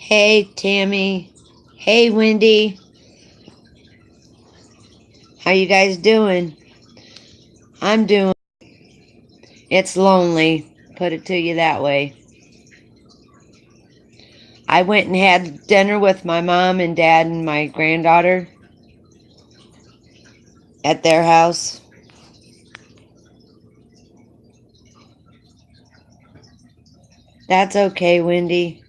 Hey, Tammy. Hey, Wendy. How you guys doing? I'm doing. It's lonely. Put it to you that way. I went and had dinner with my mom and dad and my granddaughter at their house. That's okay, Wendy.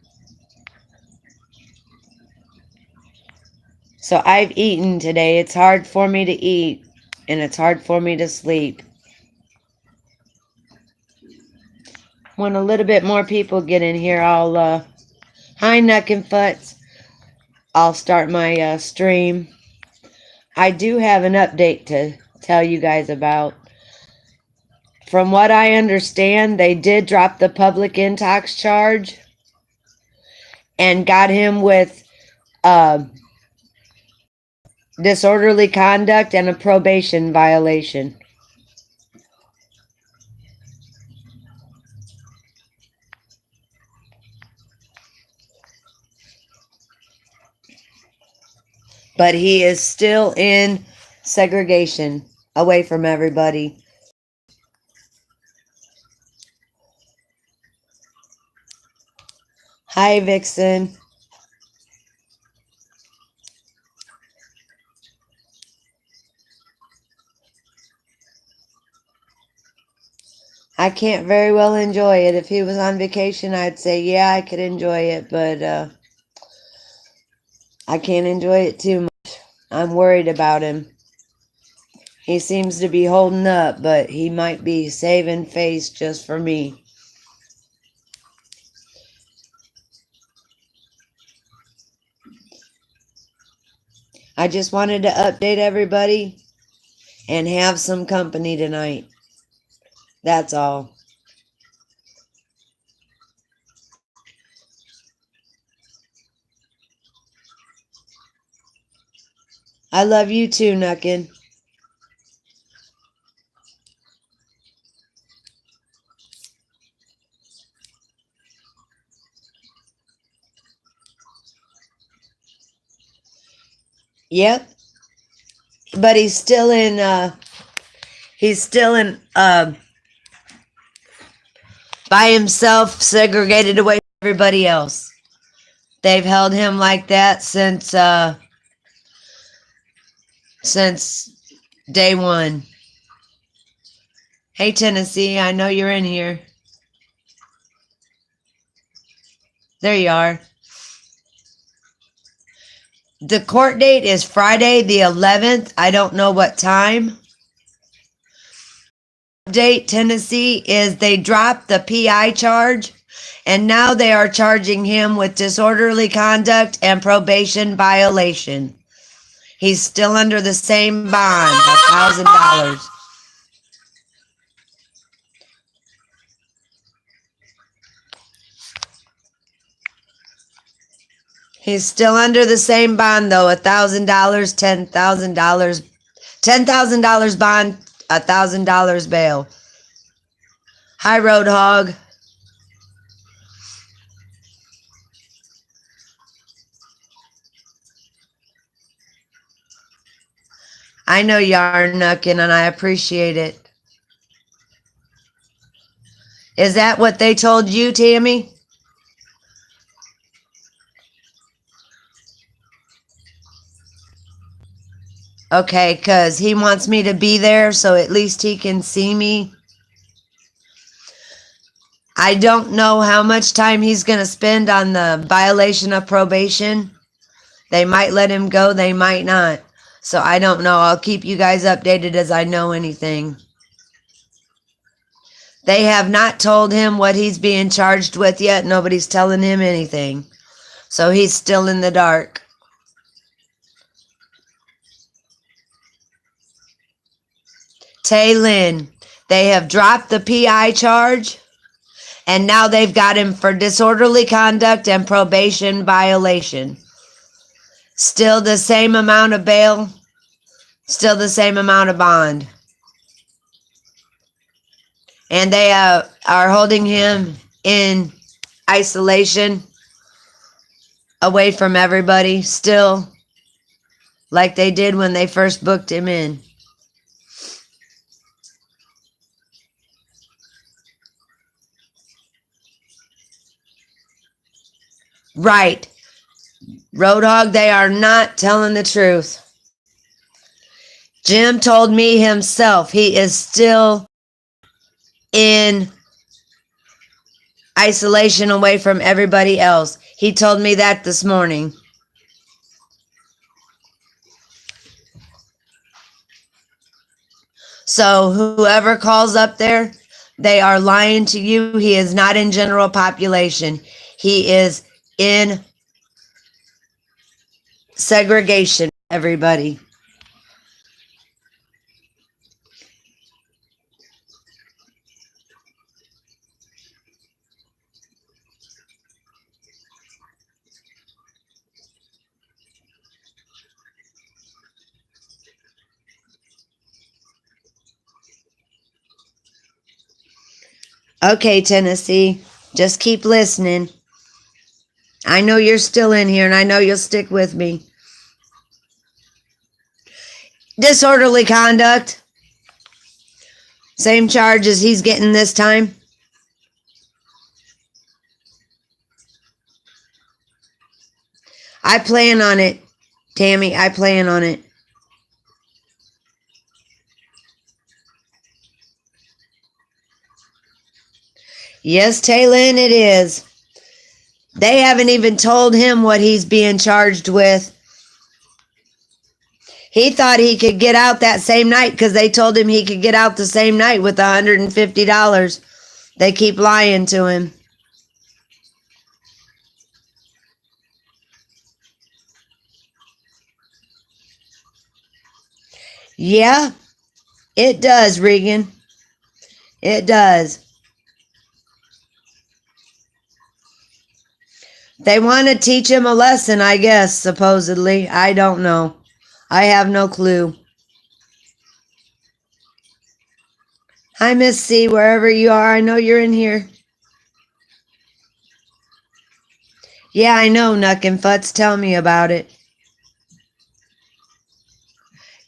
So I've eaten today. It's hard for me to eat, and it's hard for me to sleep. When a little bit more people get in here, hi, Nuck and Futz. I'll start my stream. I do have an update to tell you guys about. From what I understand, they did drop the public intox charge and got him with disorderly conduct and a probation violation. But he is still in segregation, away from everybody. Hi, Vixen. I can't very well enjoy it. If he was on vacation, I'd say, yeah, I could enjoy it, but I can't enjoy it too much. I'm worried about him. He seems to be holding up, but he might be saving face just for me. I just wanted to update everybody and have some company tonight. That's all. I love you too, Nuckin. Yep. But he's still in by himself, segregated away from everybody else. They've held him like that since day one. Hey, Tennessee, I know you're in here. There you are. The court date is Friday the 11th. I don't know what time. Update, Tennessee, is they dropped the PI charge, and now they are charging him with disorderly conduct and probation violation. He's still under the same bond, $1,000. He's still under the same bond, though, $1,000, $10,000, $10,000 bond, $1,000 bail. Hi, Roadhog. I know you are, Nuckin, and I appreciate it. Is that what they told you, Tammy? Okay, because he wants me to be there so at least he can see me. I don't know how much time he's going to spend on the violation of probation. They might let him go, they might not. So I don't know. I'll keep you guys updated as I know anything. They have not told him what he's being charged with yet. Nobody's telling him anything. So he's still in the dark. Taylin, they have dropped the PI charge, and now they've got him for disorderly conduct and probation violation. Still the same amount of bail, still the same amount of bond. And they are holding him in isolation away from everybody still, like they did when they first booked him in. Right. Roadhog, they are not telling the truth. Jim told me himself he is still in isolation away from everybody else. He told me that this morning. So whoever calls up there, they are lying to you. He is not in general population. He is in segregation, everybody. Okay, Tennessee, just keep listening. I know you're still in here, and I know you'll stick with me. Disorderly conduct. Same charge as he's getting this time. I plan on it, Tammy. I plan on it. Yes, Taylin, it is. They haven't even told him what he's being charged with. He thought he could get out that same night because they told him he could get out the same night with $150. They keep lying to him. Yeah, it does, Regan. It does. They want to teach him a lesson, I guess, supposedly. I don't know. I have no clue. Hi, Miss C, wherever you are. I know you're in here. Yeah, I know, Nuck and Futz. Tell me about it.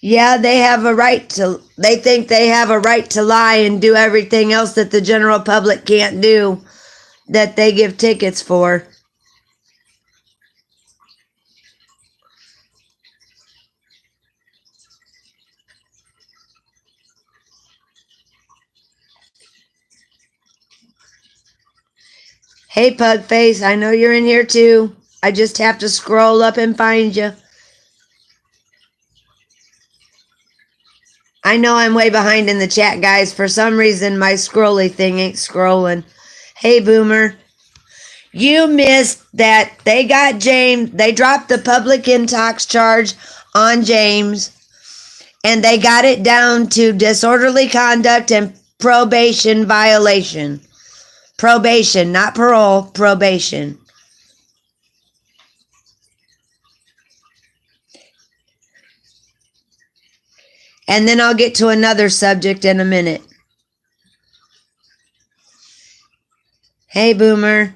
Yeah, they have a right to, they think they have a right to lie and do everything else that the general public can't do, that they give tickets for. Hey, Pugface, I know you're in here too. I just have to scroll up and find you. I know I'm way behind in the chat, guys. For some reason, my scrolly thing ain't scrolling. Hey, Boomer. You missed that they got James. They dropped the public intox charge on James, and they got it down to disorderly conduct and probation violation. Probation, not parole, probation. And then I'll get to another subject in a minute. Hey, Boomer.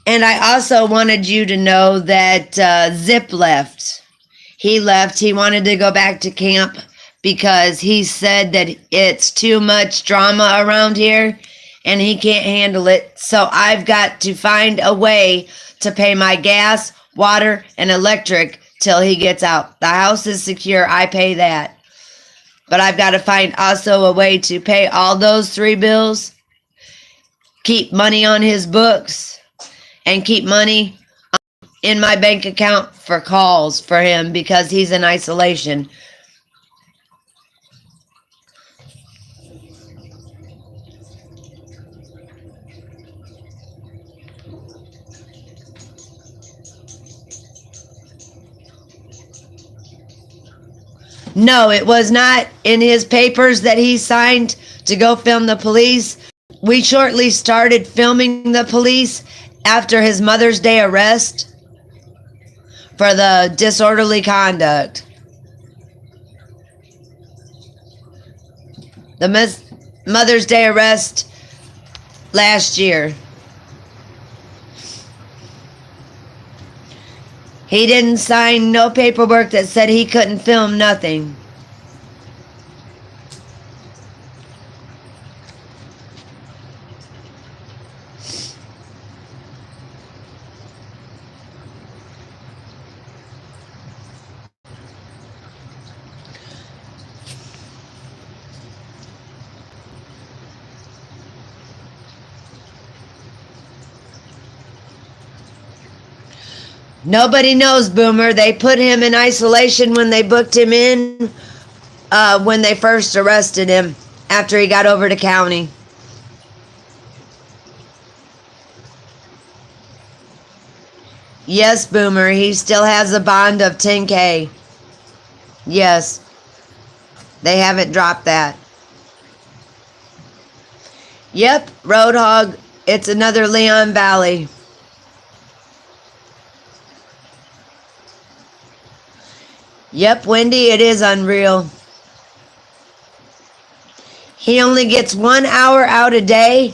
And I also wanted you to know that Zip left. He left. He wanted to go back to camp because he said that it's too much drama around here and he can't handle it. So I've got to find a way to pay my gas, water, and electric till he gets out. The house is secure. I pay that. But I've got to find also a way to pay all those 3 bills, keep money on his books, and keep money in my bank account for calls for him because he's in isolation. No, it was not in his papers that he signed to go film the police. We shortly started filming the police after his Mother's Day arrest for the disorderly conduct. The Mother's Day arrest last year. He didn't sign no paperwork that said he couldn't film nothing. Nobody knows, Boomer. They put him in isolation when they booked him in, when they first arrested him, after he got over to county. Yes, Boomer, he still has a bond of $10,000. Yes, they haven't dropped that. Yep, Roadhog, it's another Leon Valley. Yep, Wendy, it is unreal. He only gets 1 hour out a day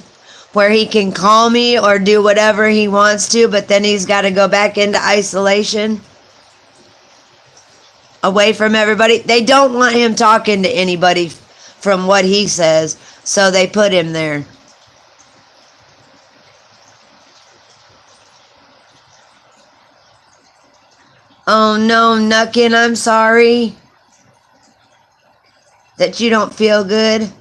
where he can call me or do whatever he wants to, but then he's got to go back into isolation, away from everybody. They don't want him talking to anybody from what he says, so they put him there. Oh no, Nuckin, I'm sorry that you don't feel good.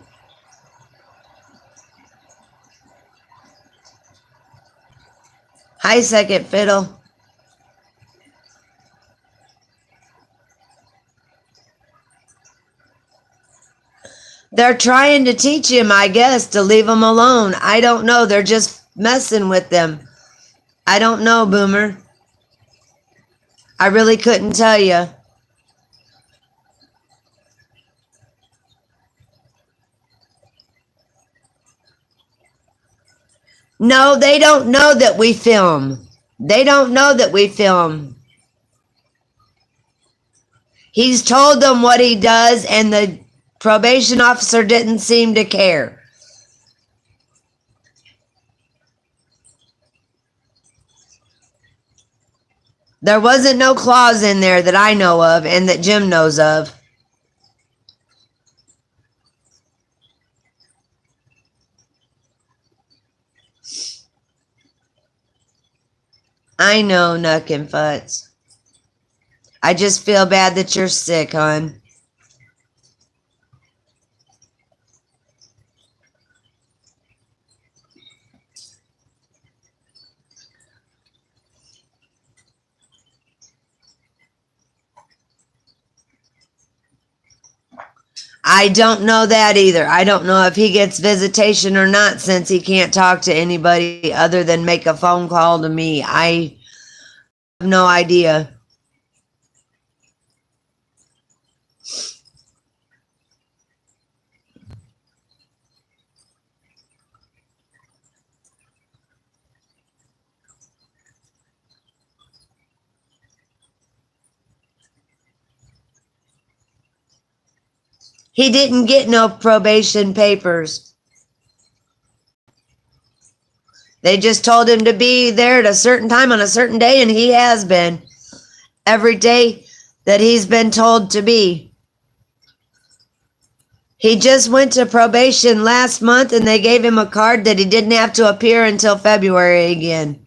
Hi, Second Fiddle. They're trying to teach him, I guess, to leave him alone. I don't know. They're just messing with them. I don't know, Boomer. I really couldn't tell you. No, they don't know that we film. They don't know that we film. He's told them what he does, and the probation officer didn't seem to care. There wasn't no clause in there that I know of and that Jim knows of. I know, Nuck and Futz. I just feel bad that you're sick, hon. I don't know that either. I don't know if he gets visitation or not, since he can't talk to anybody other than make a phone call to me. I have no idea. He didn't get no probation papers. They just told him to be there at a certain time on a certain day, and he has been every day that he's been told to be. He just went to probation last month, and they gave him a card that he didn't have to appear until February again.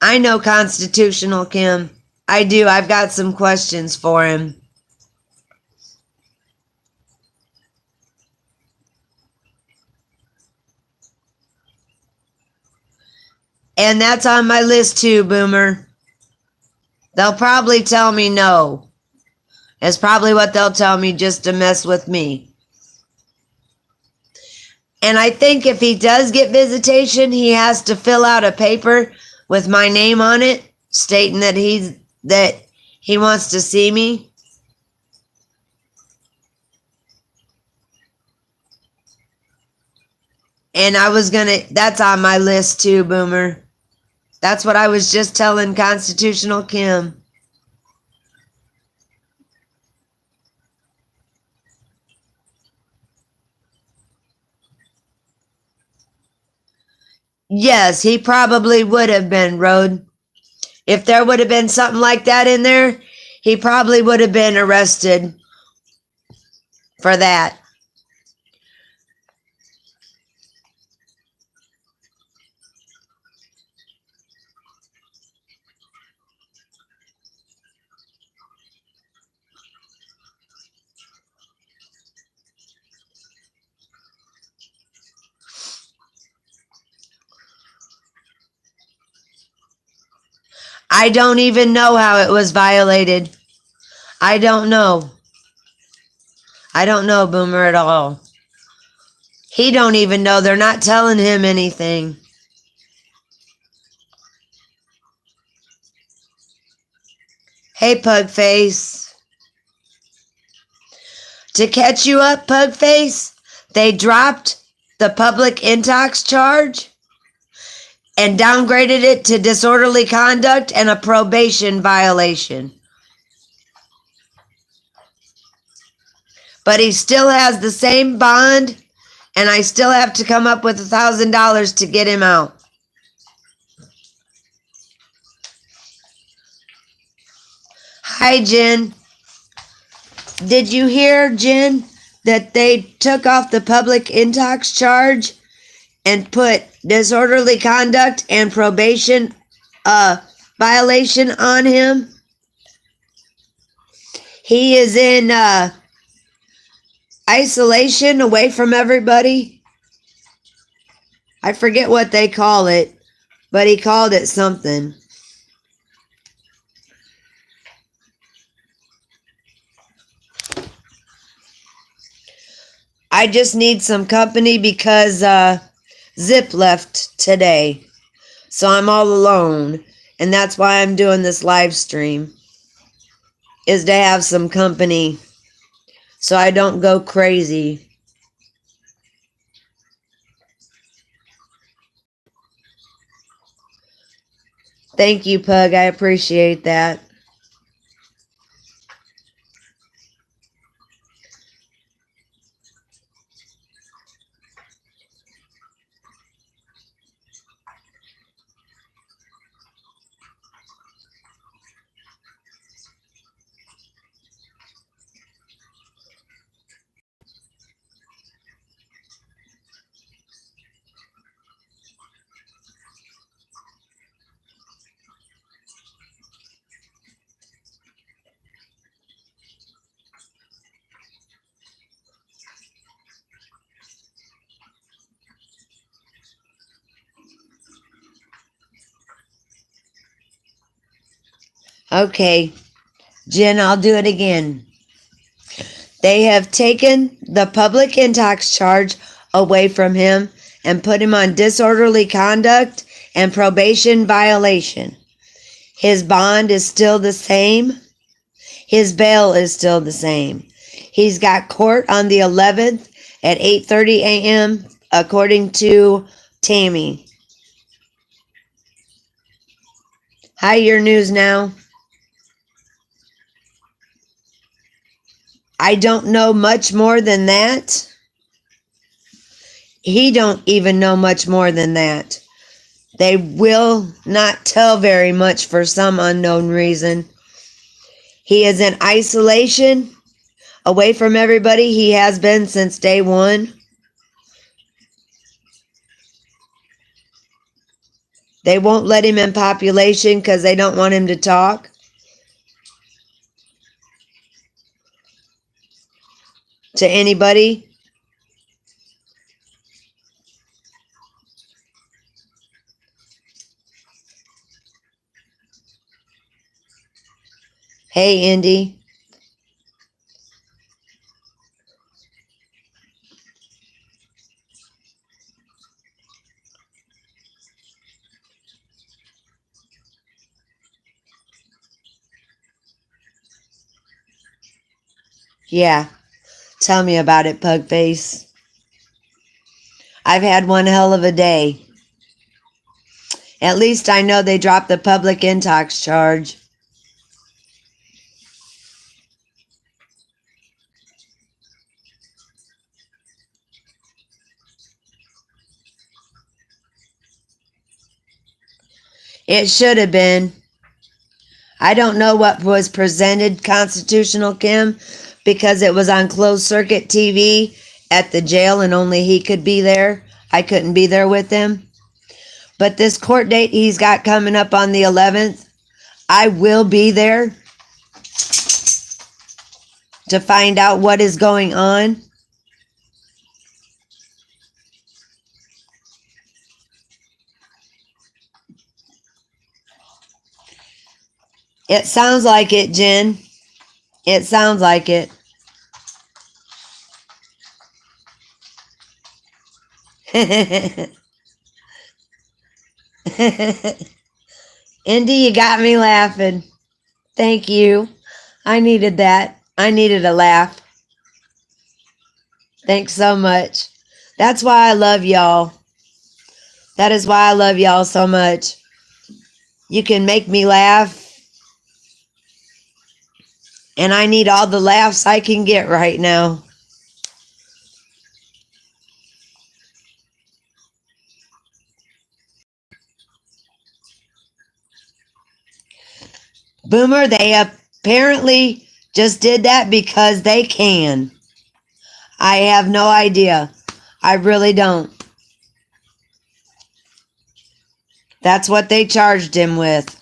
I know Constitutional Kim. I do. I've got some questions for him. And that's on my list too, Boomer. They'll probably tell me no. It's probably what they'll tell me, just to mess with me. And I think if he does get visitation, he has to fill out a paper with my name on it, stating that he wants to see me. And that's on my list too, Boomer. That's what I was just telling Constitutional Kim. Yes, he probably would have been, Rode. If there would have been something like that in there, he probably would have been arrested for that. I don't even know how it was violated. I don't know. I don't know, Boomer, at all. He don't even know. They're not telling him anything. Hey, Pugface. To catch you up, Pugface, they dropped the public intox charge and downgraded it to disorderly conduct and a probation violation. But he still has the same bond, and I still have to come up with $1,000 to get him out. Hi, Jen. Did you hear, Jen, that they took off the public intox charge and put disorderly conduct and probation violation on him? He is in isolation away from everybody. I forget what they call it, but he called it something. I just need some company because Zip left today. So I'm all alone. And that's why I'm doing this live stream. Is to have some company. So I don't go crazy. Thank you, Pug. I appreciate that. Okay, Jen, I'll do it again. They have taken the public intox charge away from him and put him on disorderly conduct and probation violation. His bond is still the same. His bail is still the same. He's got court on the 11th at 8:30 a.m. according to Tammy. Hi, your news now. I don't know much more than that. He don't even know much more than that. They will not tell very much for some unknown reason. He is in isolation, away from everybody. He has been since day one. They won't let him in population because they don't want him to talk. To anybody. Hey, Indy. Yeah, tell me about it, Pugface. I've had one hell of a day. At least I know they dropped the public intox charge. It should have been. I don't know what was presented constitutional, Kim, because it was on closed circuit TV at the jail and only he could be there. I couldn't be there with him. But this court date he's got coming up on the 11th, I will be there to find out what is going on. It sounds like it, Jen. It sounds like it. Indy, you got me laughing. Thank you. I needed that. I needed a laugh. Thanks so much. That's why I love y'all. That is why I love y'all so much. You can make me laugh. And I need all the laughs I can get right now. Boomer, they apparently just did that because they can. I have no idea. I really don't. That's what they charged him with.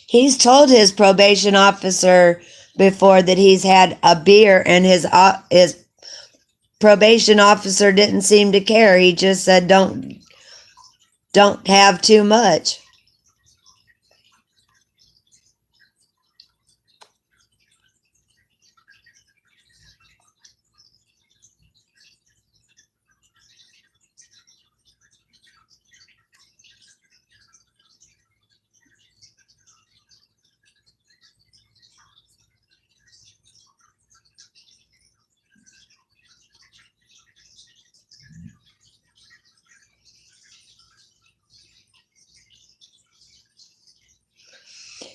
He's told his probation officer before that he's had a beer, and his probation officer didn't seem to care. He just said, don't have too much.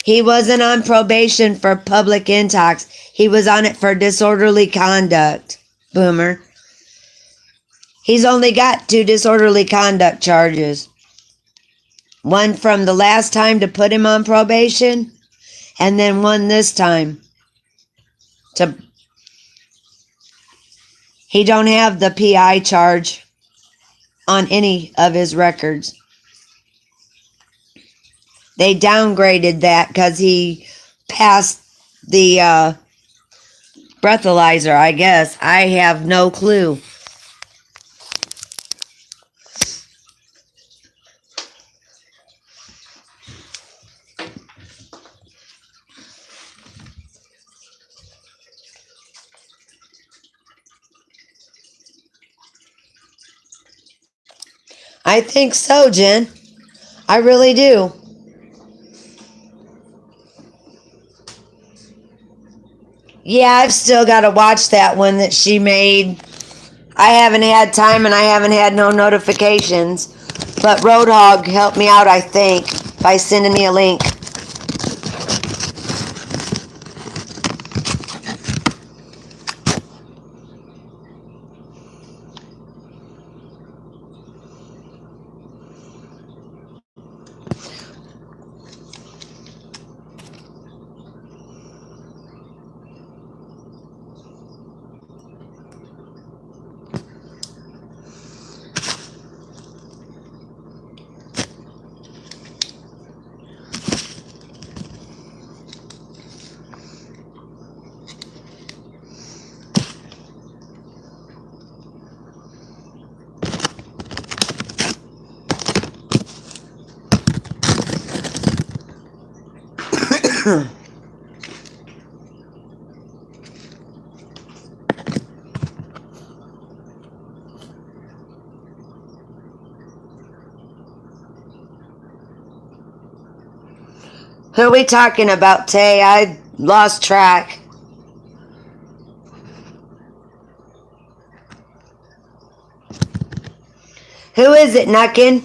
He wasn't on probation for public intox. He was on it for disorderly conduct, Boomer. He's only got 2 disorderly conduct charges. One from the last time to put him on probation, and then one this time. He don't have the PI charge on any of his records. They downgraded that because he passed the breathalyzer, I guess. I have no clue. I think so, Jen. I really do. Yeah, I've still got to watch that one that she made. I haven't had time and I haven't had no notifications. But Roadhog helped me out, I think, by sending me a link. Who are we talking about, Tay? I lost track. Who is it, Nuckin?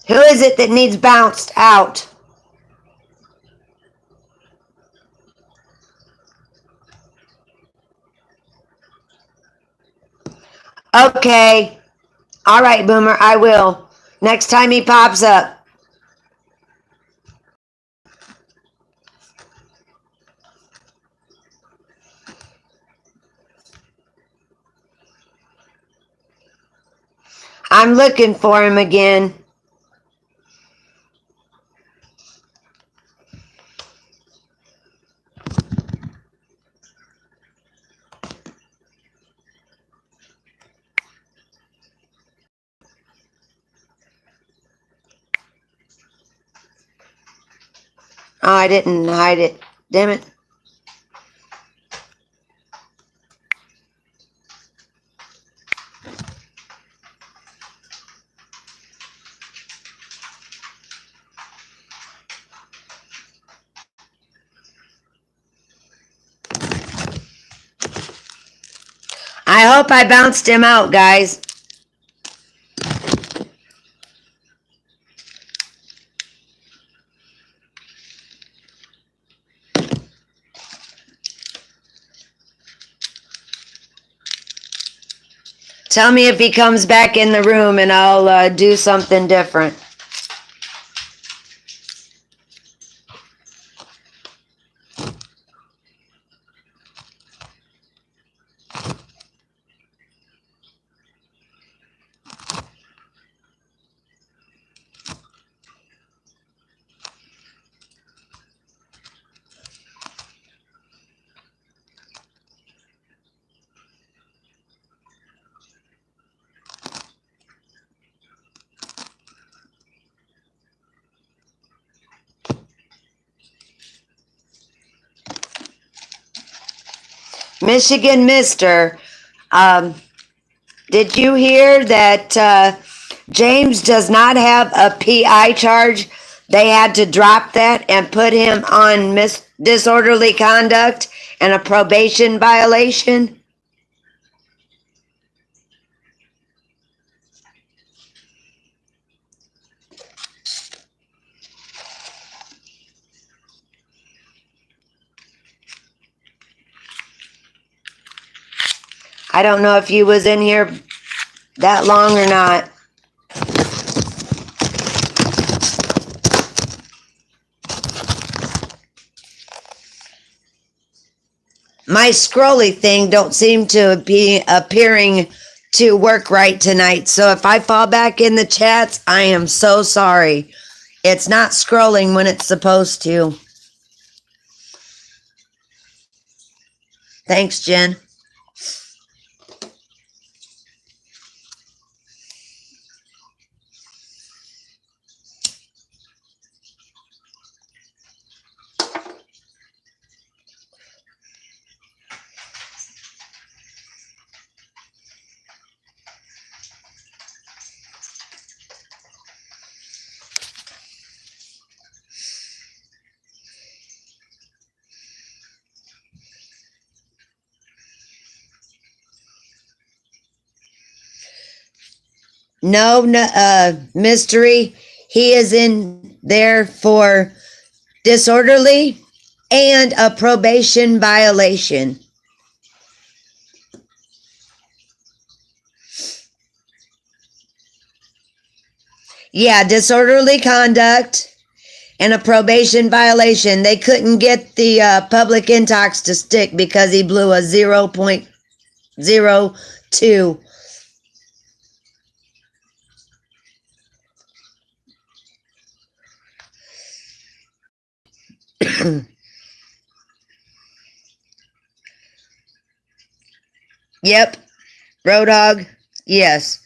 Who is it that needs bounced out? Okay. All right, Boomer, I will. Next time he pops up. I'm looking for him again. Oh, I didn't hide it. Damn it. I hope I bounced him out, guys. Tell me if he comes back in the room and I'll do something different. Michigan Mister, did you hear that James does not have a PI charge? They had to drop that and put him on disorderly conduct and a probation violation? I don't know if you was in here that long or not. My scrolly thing don't seem to be appearing to work right tonight. So if I fall back in the chats, I am so sorry. It's not scrolling when it's supposed to. Thanks, Jen. No, mystery. He is in there for disorderly and a probation violation. Yeah, disorderly conduct and a probation violation. They couldn't get the public intox to stick because he blew a 0.02. Yep. Road Dog. Yes.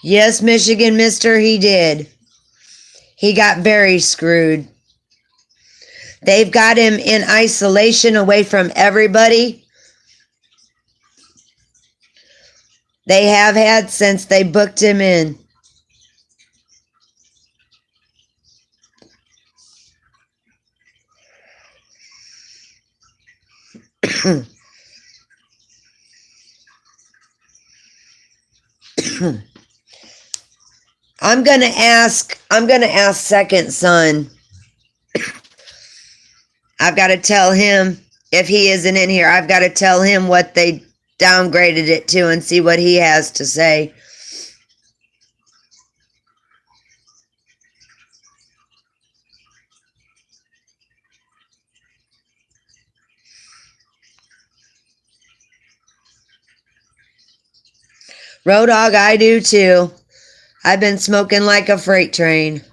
Yes, Michigan Mister, he did. He got very screwed. They've got him in isolation away from everybody. They have had since they booked him in. I'm gonna ask second son. I've got to tell him, if he isn't in here, I've got to tell him what they downgraded it to and see what he has to say. Road Dog, I do too. I've been smoking like a freight train.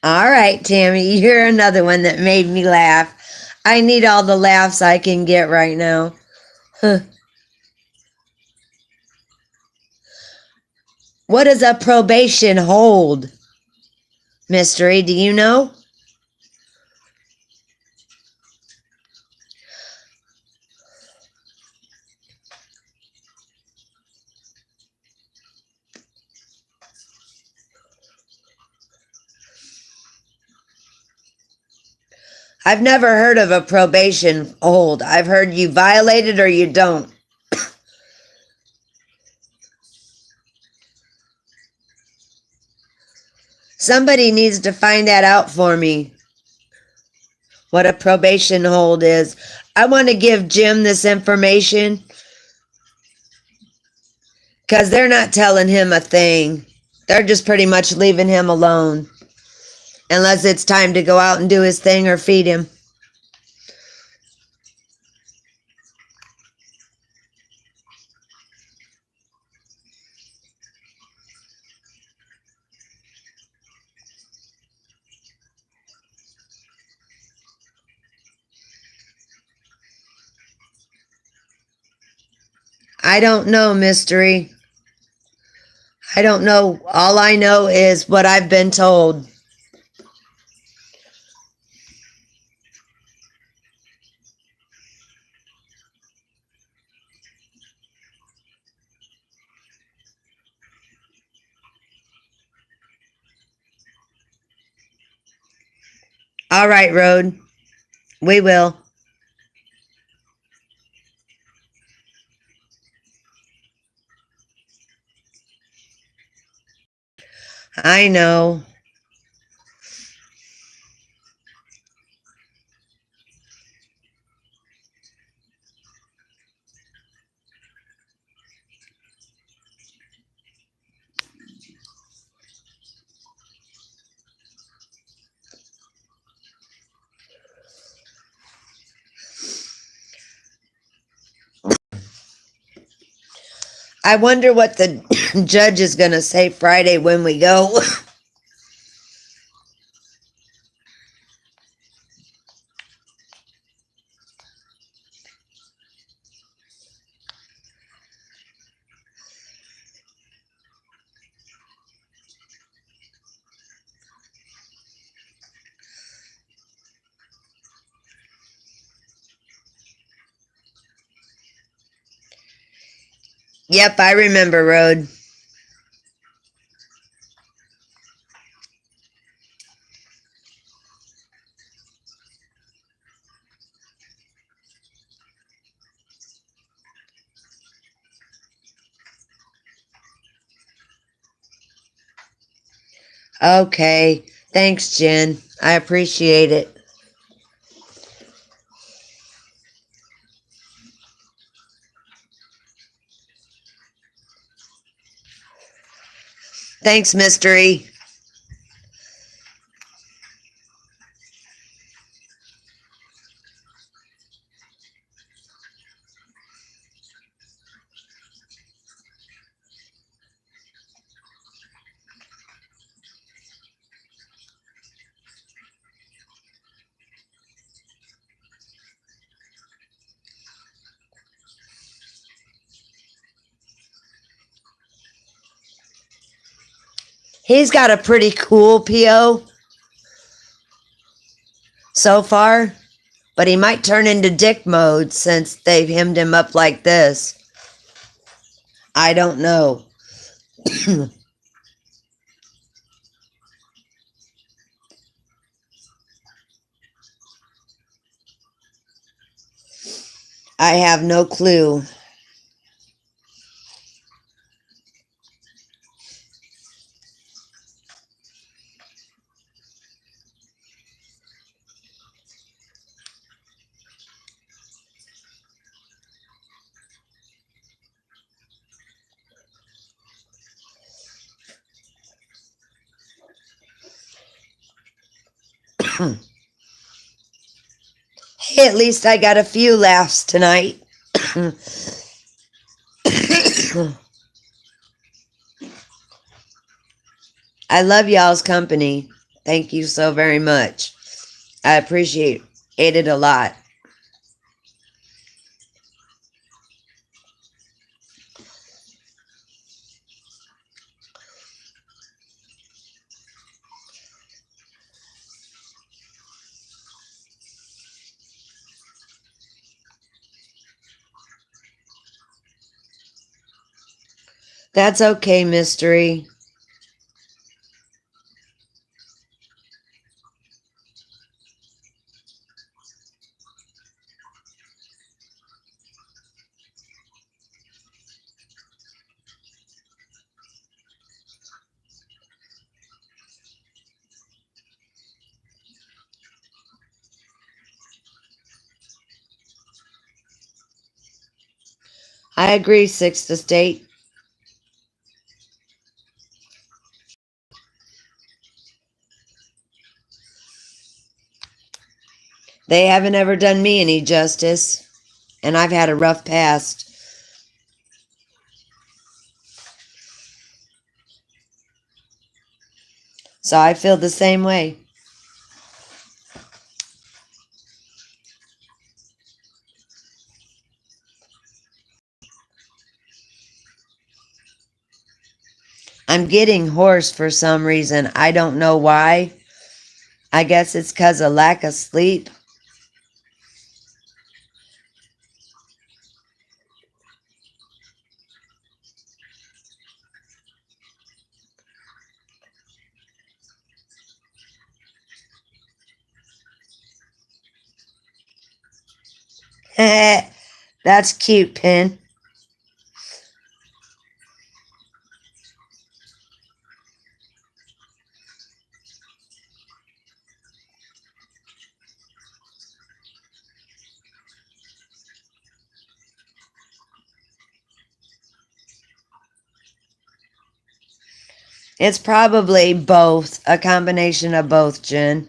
All right, Tammy, you're another one that made me laugh. I need all the laughs I can get right now. What does a probation hold? Mystery, do you know? I've never heard of a probation hold. I've heard you violate it or you don't. Somebody needs to find that out for me. What a probation hold is. I want to give Jim this information because they're not telling him a thing. They're just pretty much leaving him alone. Unless it's time to go out and do his thing or feed him. I don't know, Mystery. I don't know. All I know is what I've been told. All right, Road. We will. I know. I wonder what the judge is going to say Friday when we go. Yep, I remember, Road. Okay. Thanks, Jen. I appreciate it. Thanks, Mystery. He's got a pretty cool PO so far, but he might turn into dick mode since they've hemmed him up like this. I don't know. I have no clue. Hey, at least I got a few laughs tonight. I love y'all's company. Thank you so very much. I appreciate it a lot. That's okay, Mystery. I agree, Sixth Estate. They haven't ever done me any justice, and I've had a rough past. So I feel the same way. I'm getting hoarse for some reason. I don't know why. I guess it's because of lack of sleep. That's cute, Pin. It's probably both, a combination of both, Jen.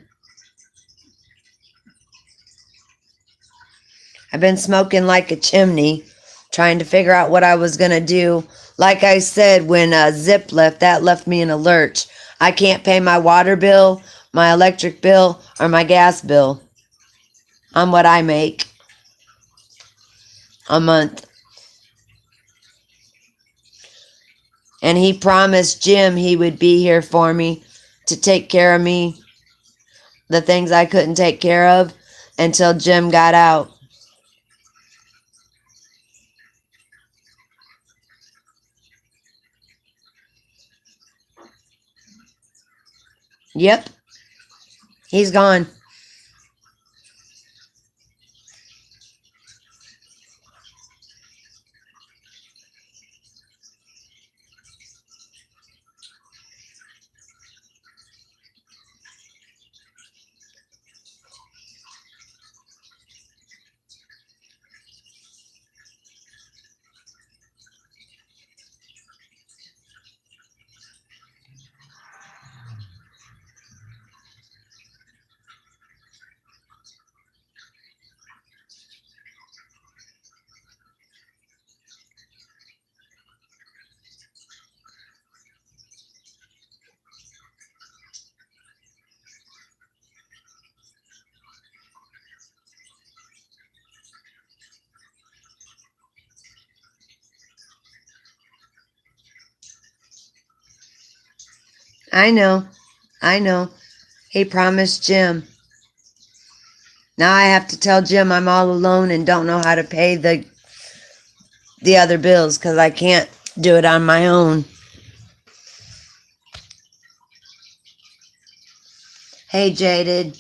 I've been smoking like a chimney, trying to figure out what I was going to do. Like I said, when Zip left, that left me in a lurch. I can't pay my water bill, my electric bill, or my gas bill on what I make a month. And he promised Jim he would be here for me to take care of me, the things I couldn't take care of until Jim got out. Yep, he's gone. I know. I know. He promised Jim. Now I have to tell Jim I'm all alone and don't know how to pay the other bills because I can't do it on my own. Hey, Jaded.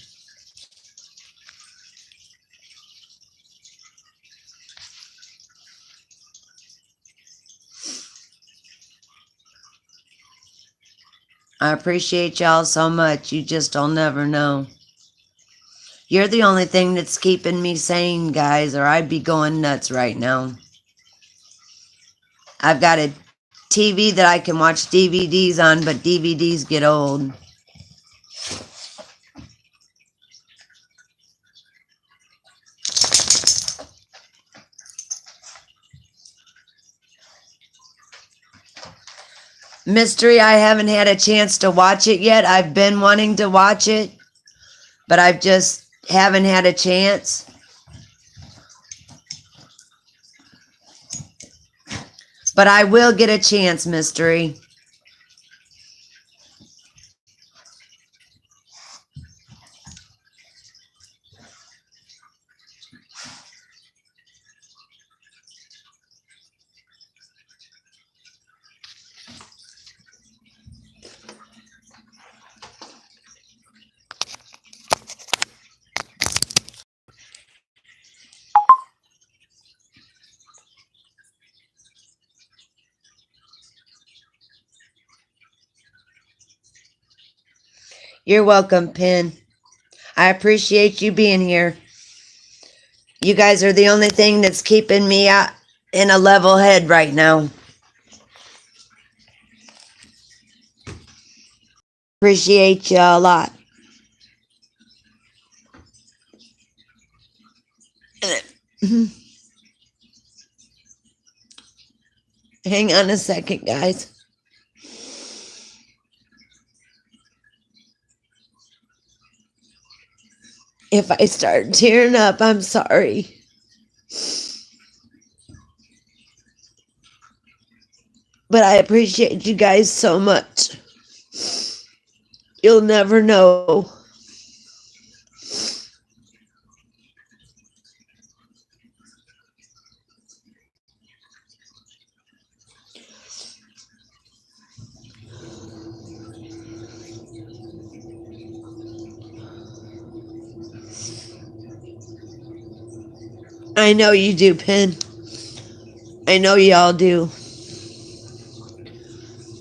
I appreciate y'all so much. You just'll never know. You're the only thing that's keeping me sane, guys, or I'd be going nuts right now. I've got a TV that I can watch DVDs on, but DVDs get old. Mystery, I haven't had a chance to watch it yet. I've been wanting to watch it, but I've just haven't had a chance. But I will get a chance, Mystery. You're welcome, Pin. I appreciate you being here. You guys are the only thing that's keeping me out in a level head right now. Appreciate you a lot. Hang on a second, guys. If I start tearing up, I'm sorry. But I appreciate you guys so much. You'll never know. I know you do, Pin. I know y'all do.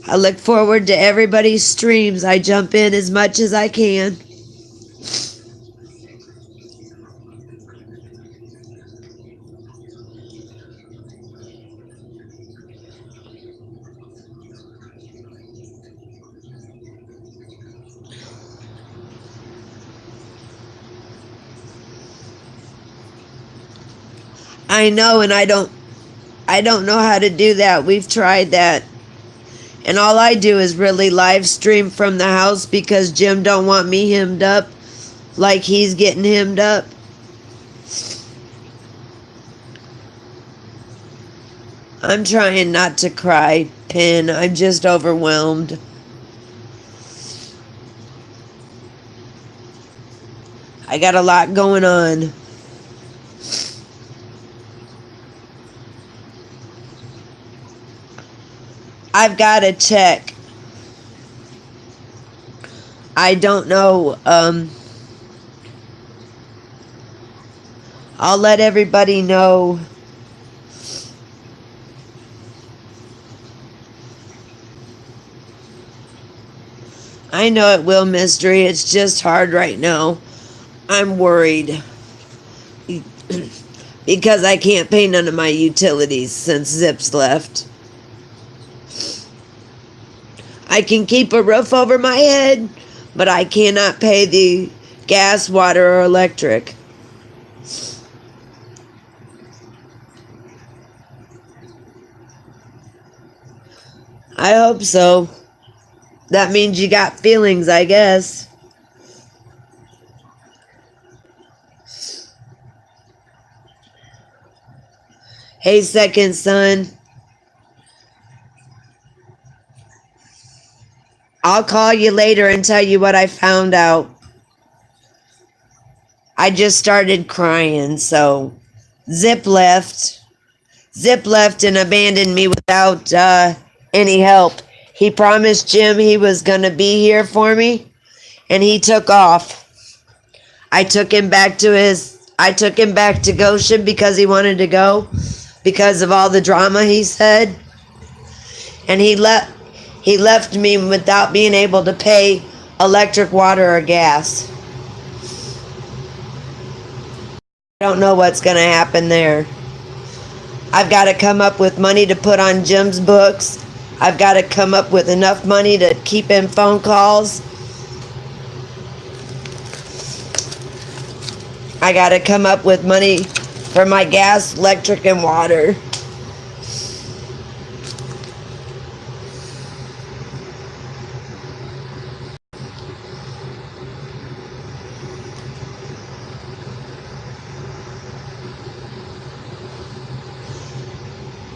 I look forward to everybody's streams. I jump in as much as I can. I know, and I don't know how to do that. We've tried that. And all I do is really live stream from the house because Jim don't want me hemmed up like he's getting hemmed up. I'm trying not to cry, Pin. I'm just overwhelmed. I got a lot going on. I've got to check. I don't know. I'll let everybody know. I know it will, Mystery. It's just hard right now. I'm worried. Because I can't pay none of my utilities since Zip's left. I can keep a roof over my head, but I cannot pay the gas, water, or electric. I hope so. That means you got feelings, I guess. Hey, second son. I'll call you later and tell you what I found out. I just started crying, so Zip left. Zip left and abandoned me without any help. He promised Jim he was going to be here for me, and he took off. I took him back to Goshen because he wanted to go because of all the drama, he said. And he left me without being able to pay electric, water, or gas. I don't know what's going to happen there. I've got to come up with money to put on Jim's books. I've got to come up with enough money to keep in phone calls. I got to come up with money for my gas, electric, and water.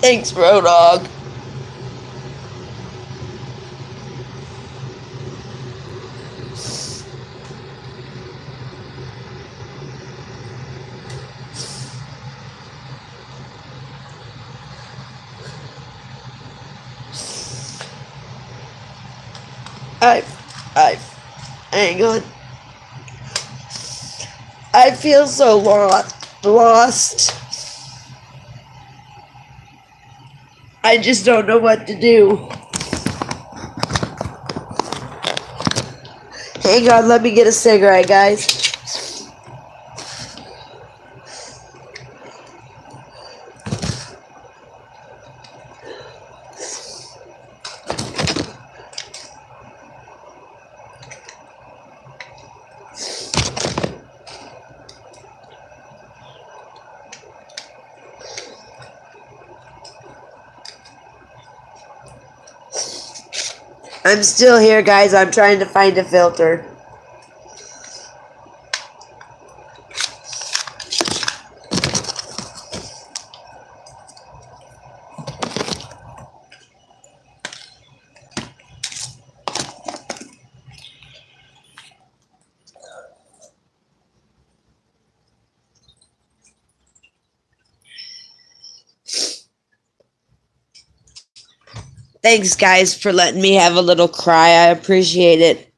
Thanks, Road Dog. Hang on. I feel so lost. I just don't know what to do. Hang on, let me get a cigarette, guys. I'm still here, guys. I'm trying to find a filter. Thanks, guys, for letting me have a little cry. I appreciate it.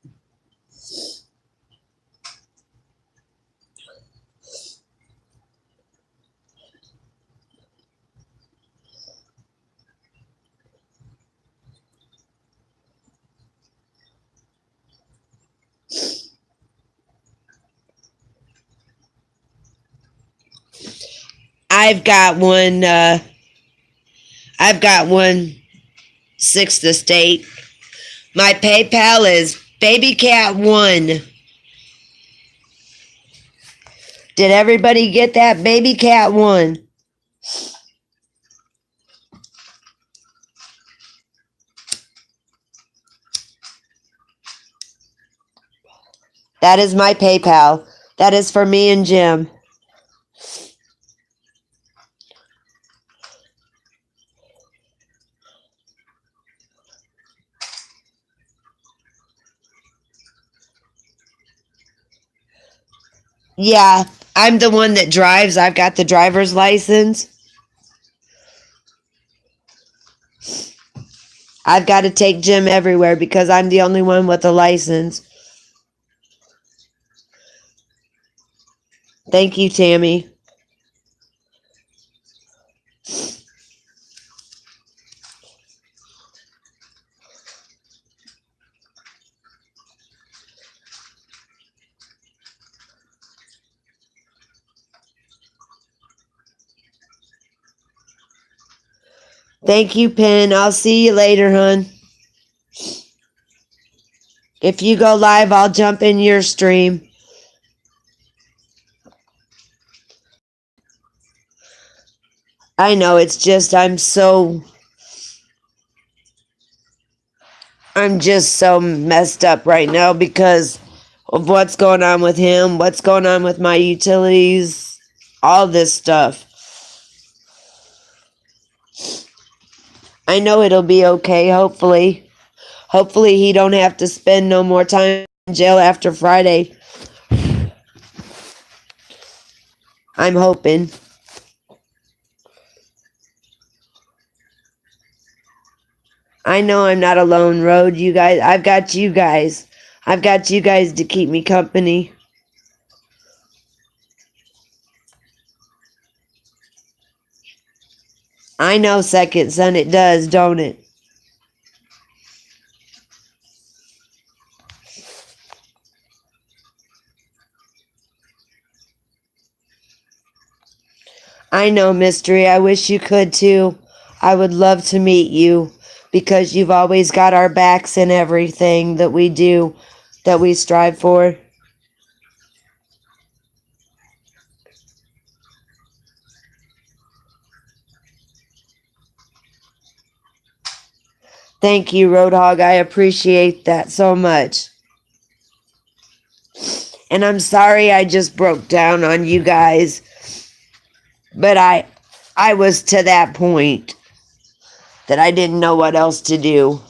I've got one 6th estate. My PayPal is babycat1. Did everybody get that? Babycat1. That is my PayPal. That is for me and Jim. Yeah, I'm the one that drives. I've got the driver's license. I've got to take Jim everywhere because I'm the only one with a license. Thank you, Tammy. Thank you, Pen. I'll see you later, hon. If you go live, I'll jump in your stream. I know, it's just I'm just so messed up right now because of what's going on with him, what's going on with my utilities, all this stuff. I know it'll be okay, hopefully. Hopefully he don't have to spend no more time in jail after Friday. I'm hoping. I know I'm not alone, Road. You guys, I've got you guys. I've got you guys to keep me company. I know, second son, it does, don't it? I know, Mystery. I wish you could too. I would love to meet you because you've always got our backs in everything that we do, that we strive for. Thank you, Roadhog. I appreciate that so much. And I'm sorry I just broke down on you guys. But I was to that point that I didn't know what else to do.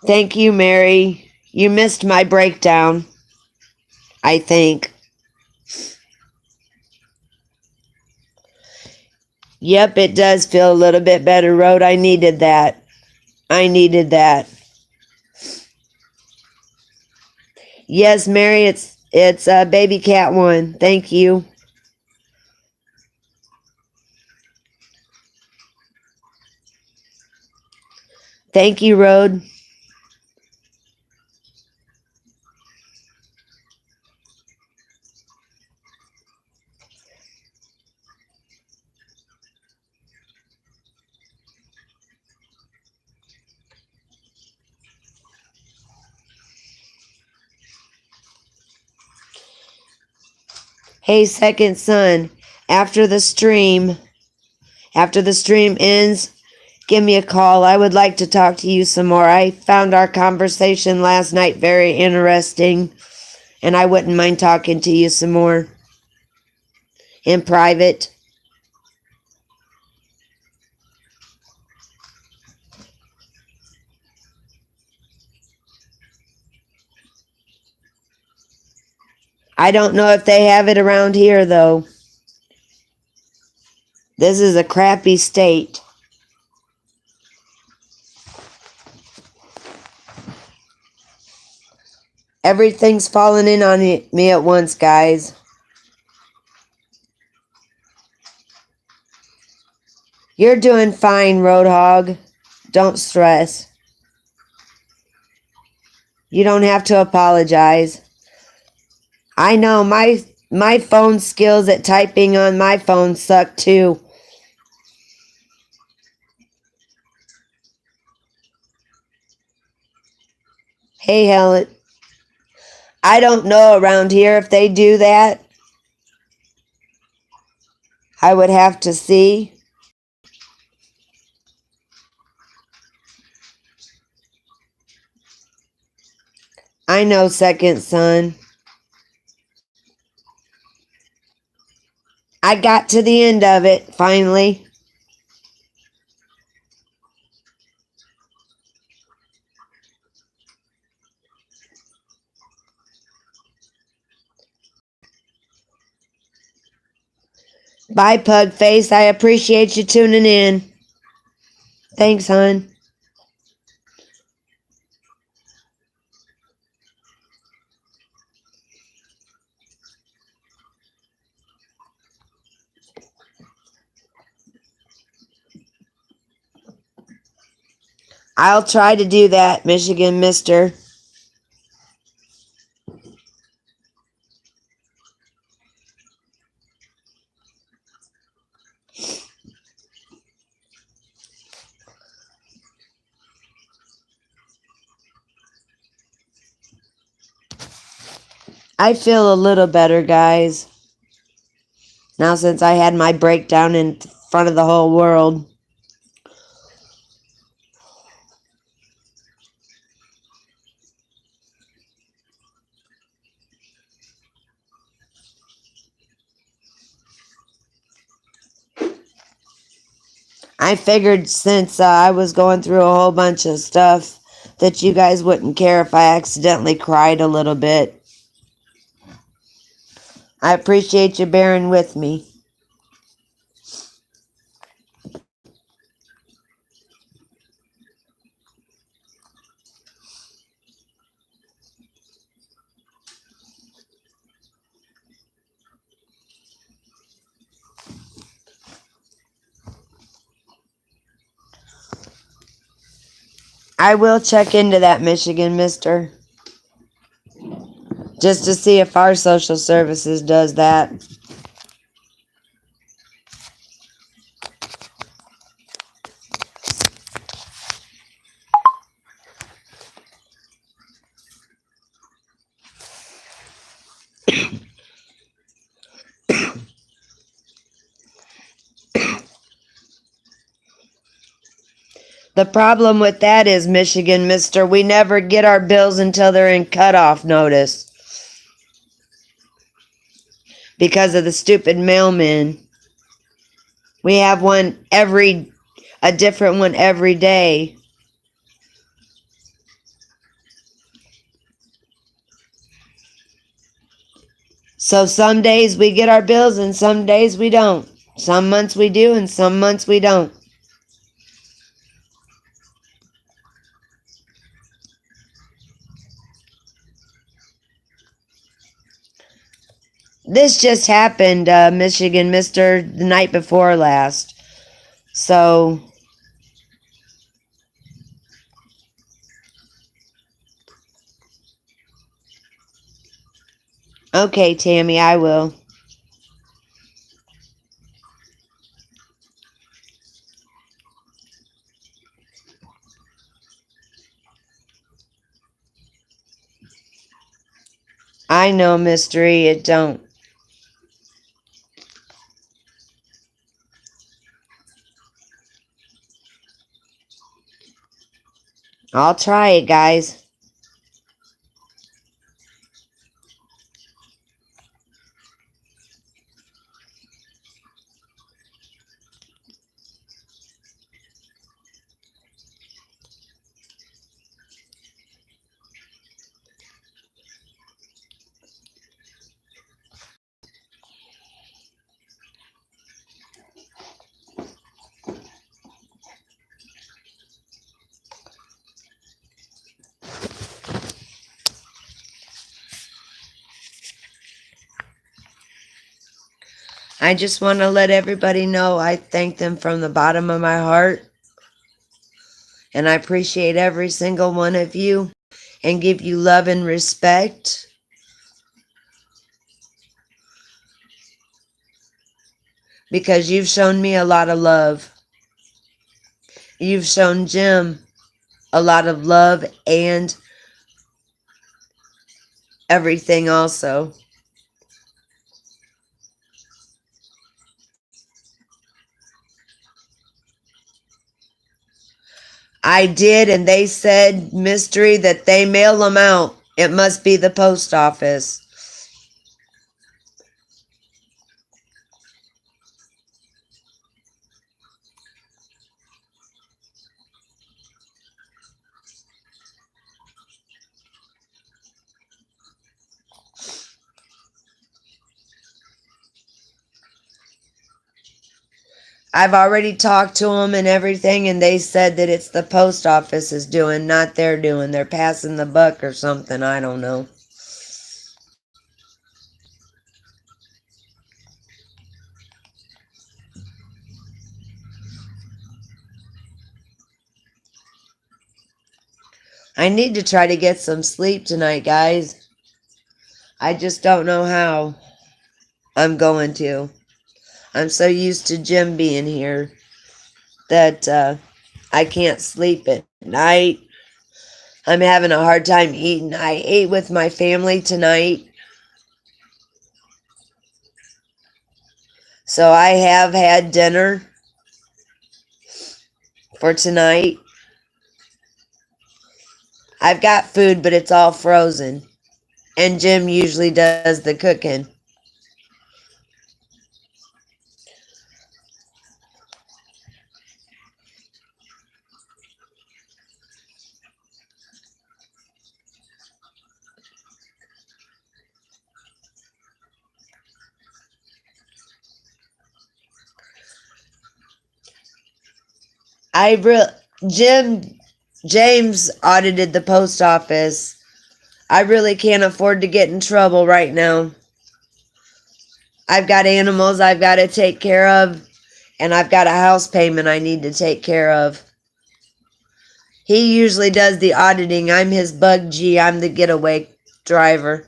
Thank you, Mary. You missed my breakdown, I think. Yep, it does feel a little bit better, Road. I needed that. I needed that. Yes, Mary, it's Baby Cat 1. Thank you. Thank you, Road. Hey, second son, after the stream ends, give me a call. I would like to talk to you some more. I found our conversation last night very interesting, and I wouldn't mind talking to you some more in private. I don't know if they have it around here, though. This is a crappy state. Everything's falling in on me at once, guys. You're doing fine, Roadhog. Don't stress. You don't have to apologize. I know my phone skills at typing on my phone suck too. Hey, Helen. I don't know around here if they do that. I would have to see. I know, second son. I got to the end of it, finally. Bye, Pugface. I appreciate you tuning in. Thanks, hon. I'll try to do that, Michigan Mister. I feel a little better, guys. Now since I had my breakdown in front of the whole world. I figured since I was going through a whole bunch of stuff that you guys wouldn't care if I accidentally cried a little bit. I appreciate you bearing with me. I will check into that, Michigan mister, just to see if our social services does that. The problem with that is, Michigan mister, we never get our bills until they're in cutoff notice because of the stupid mailmen. We have a different one every day. So some days we get our bills and some days we don't. Some months we do and some months we don't. This just happened, Michigan mister, the night before last. So, okay, Tammy, I will. I know, mystery, it don't. I'll try it, guys. I just want to let everybody know I thank them from the bottom of my heart. And I appreciate every single one of you and give you love and respect. Because you've shown me a lot of love. You've shown Jim a lot of love and everything also. I did, and they said, mystery, that they mail them out. It must be the post office. I've already talked to them and everything, and they said that it's the post office is doing, not they're doing. They're passing the buck or something. I don't know. I need to try to get some sleep tonight, guys. I just don't know how I'm going to. I'm so used to Jim being here that I can't sleep at night. I'm having a hard time eating. I ate with my family tonight. So I have had dinner for tonight. I've got food, but it's all frozen. And Jim usually does the cooking. Jim James audited the post office. I really can't afford to get in trouble right now. I've got animals I've got to take care of, and I've got a house payment I need to take care of. He usually does the auditing. I'm his bug G. I'm the getaway driver.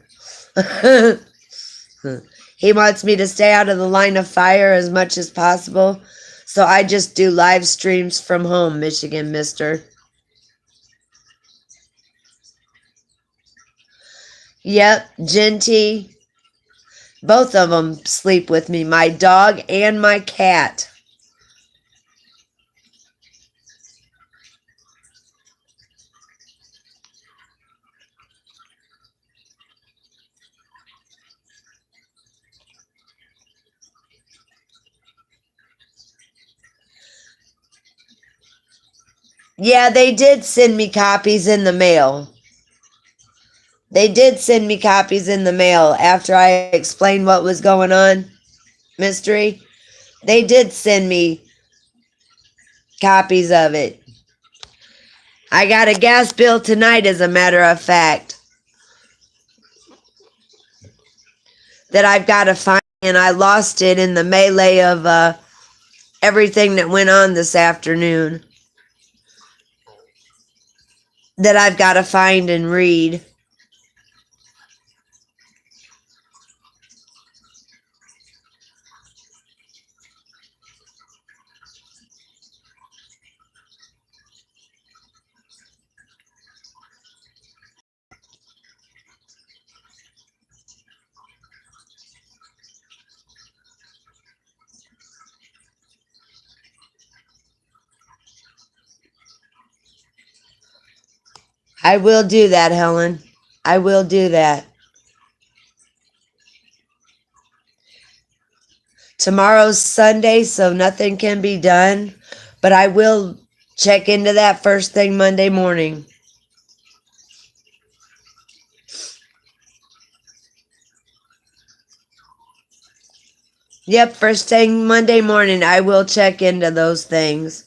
He wants me to stay out of the line of fire as much as possible, so I just do live streams from home, Michigan Mister. Yep, Genty. Both of them sleep with me, my dog and my cat. Yeah, they did send me copies in the mail. They did send me copies in the mail after I explained what was going on, Mystery. They did send me copies of it. I got a gas bill tonight, as a matter of fact, that I've got to find, and I lost it in the melee of everything that went on this afternoon, that I've got to find and read. I will do that, Helen. I will do that. Tomorrow's Sunday, so nothing can be done, but I will check into that first thing Monday morning. Yep, first thing Monday morning, I will check into those things.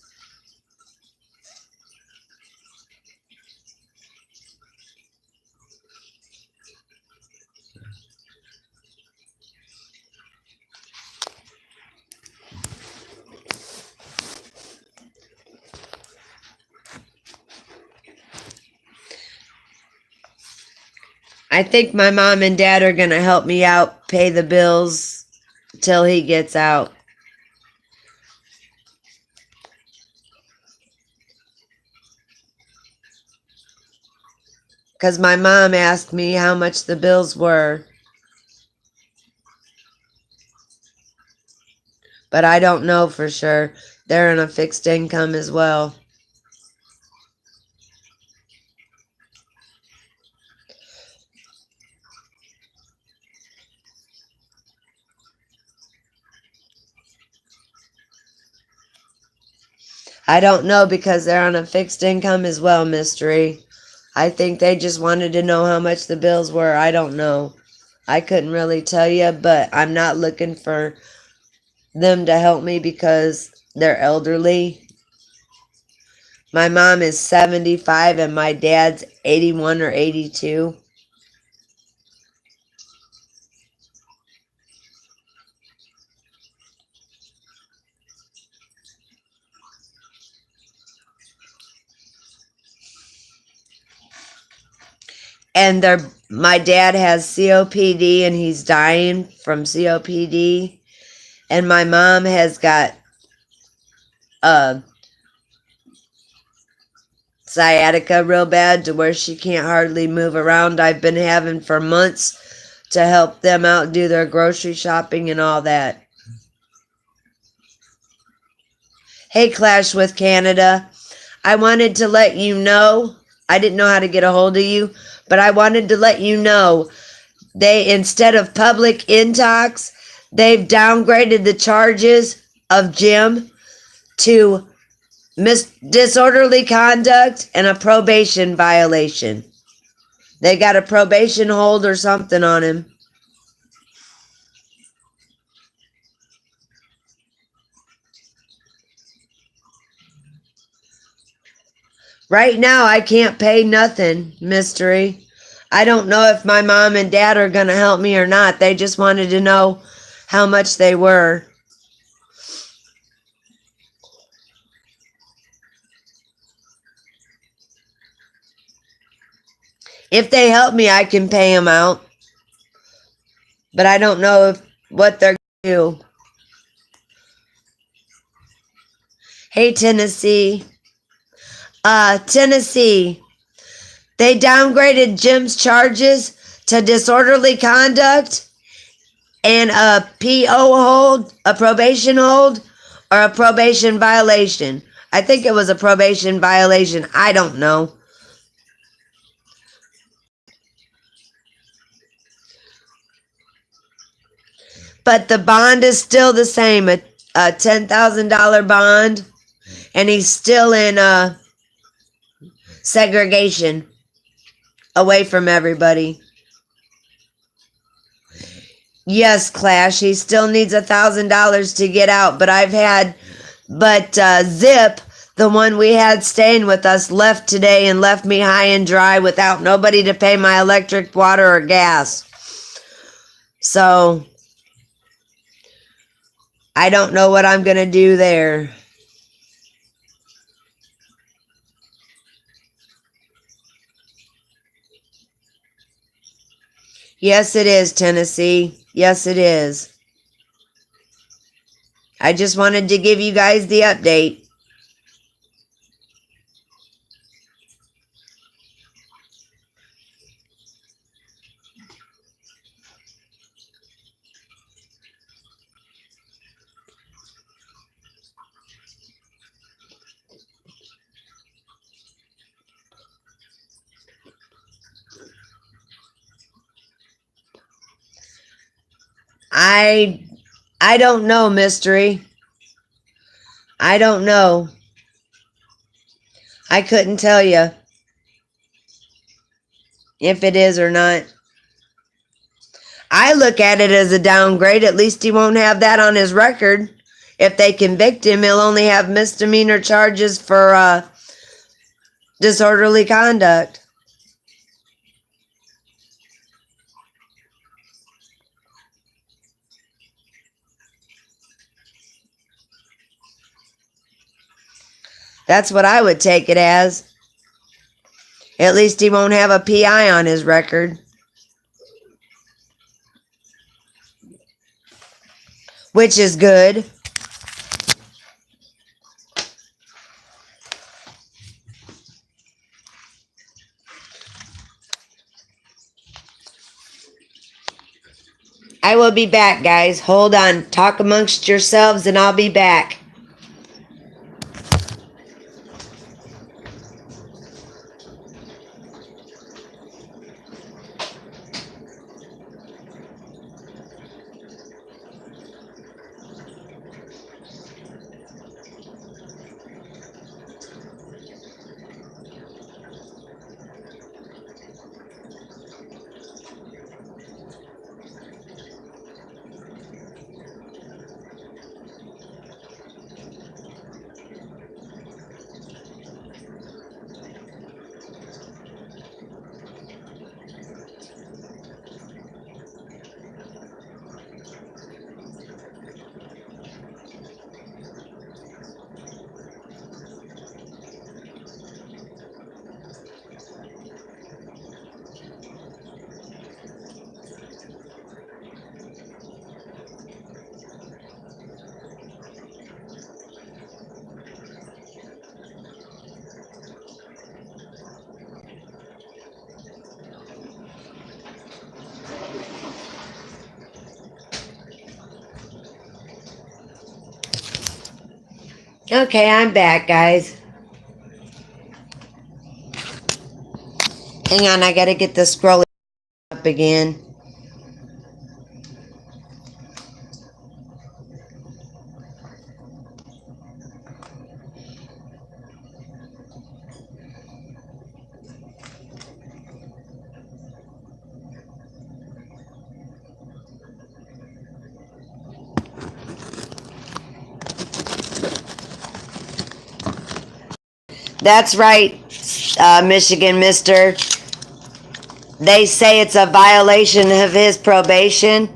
I think my mom and dad are going to help me out, pay the bills till he gets out. Because my mom asked me how much the bills were. But I don't know for sure. They're on a fixed income as well. I don't know because they're on a fixed income as well, Mystery. I think they just wanted to know how much the bills were. I don't know. I couldn't really tell you, but I'm not looking for them to help me because they're elderly. My mom is 75 and my dad's 81 or 82. And my dad has COPD and he's dying from COPD. And my mom has got sciatica real bad to where she can't hardly move around. I've been having for months to help them out do their grocery shopping and all that. Hey, Clash with Canada. I wanted to let you know, I didn't know how to get a hold of you, but I wanted to let you know instead of public intox, they've downgraded the charges of Jim to disorderly conduct and a probation violation. They got a probation hold or something on him. Right now, I can't pay nothing, Mystery. I don't know if my mom and dad are going to help me or not. They just wanted to know how much they were. If they help me, I can pay them out. But I don't know what they're going to do. Hey, Tennessee. Tennessee. They downgraded Jim's charges to disorderly conduct and a PO hold, a probation hold, or a probation violation. I think it was a probation violation. I don't know. But the bond is still the same, a $10,000 bond, and he's still in segregation, away from everybody. Yes, Clash, he still needs $1,000 to get out, but Zip, the one we had staying with us, left today and left me high and dry without nobody to pay my electric, water, or gas. So I don't know what I'm going to do there. Yes, it is, Tennessee. Yes, it is. I just wanted to give you guys the update. I don't know, Mystery. I don't know. I couldn't tell you if it is or not. I look at it as a downgrade. At least he won't have that on his record. If they convict him, he'll only have misdemeanor charges for disorderly conduct. That's what I would take it as. At least he won't have a PI on his record. Which is good. I will be back, guys. Hold on. Talk amongst yourselves and I'll be back. Okay, I'm back, guys. Hang on, I gotta get the scrolling up again. That's right, Michigan Mister. They say it's a violation of his probation.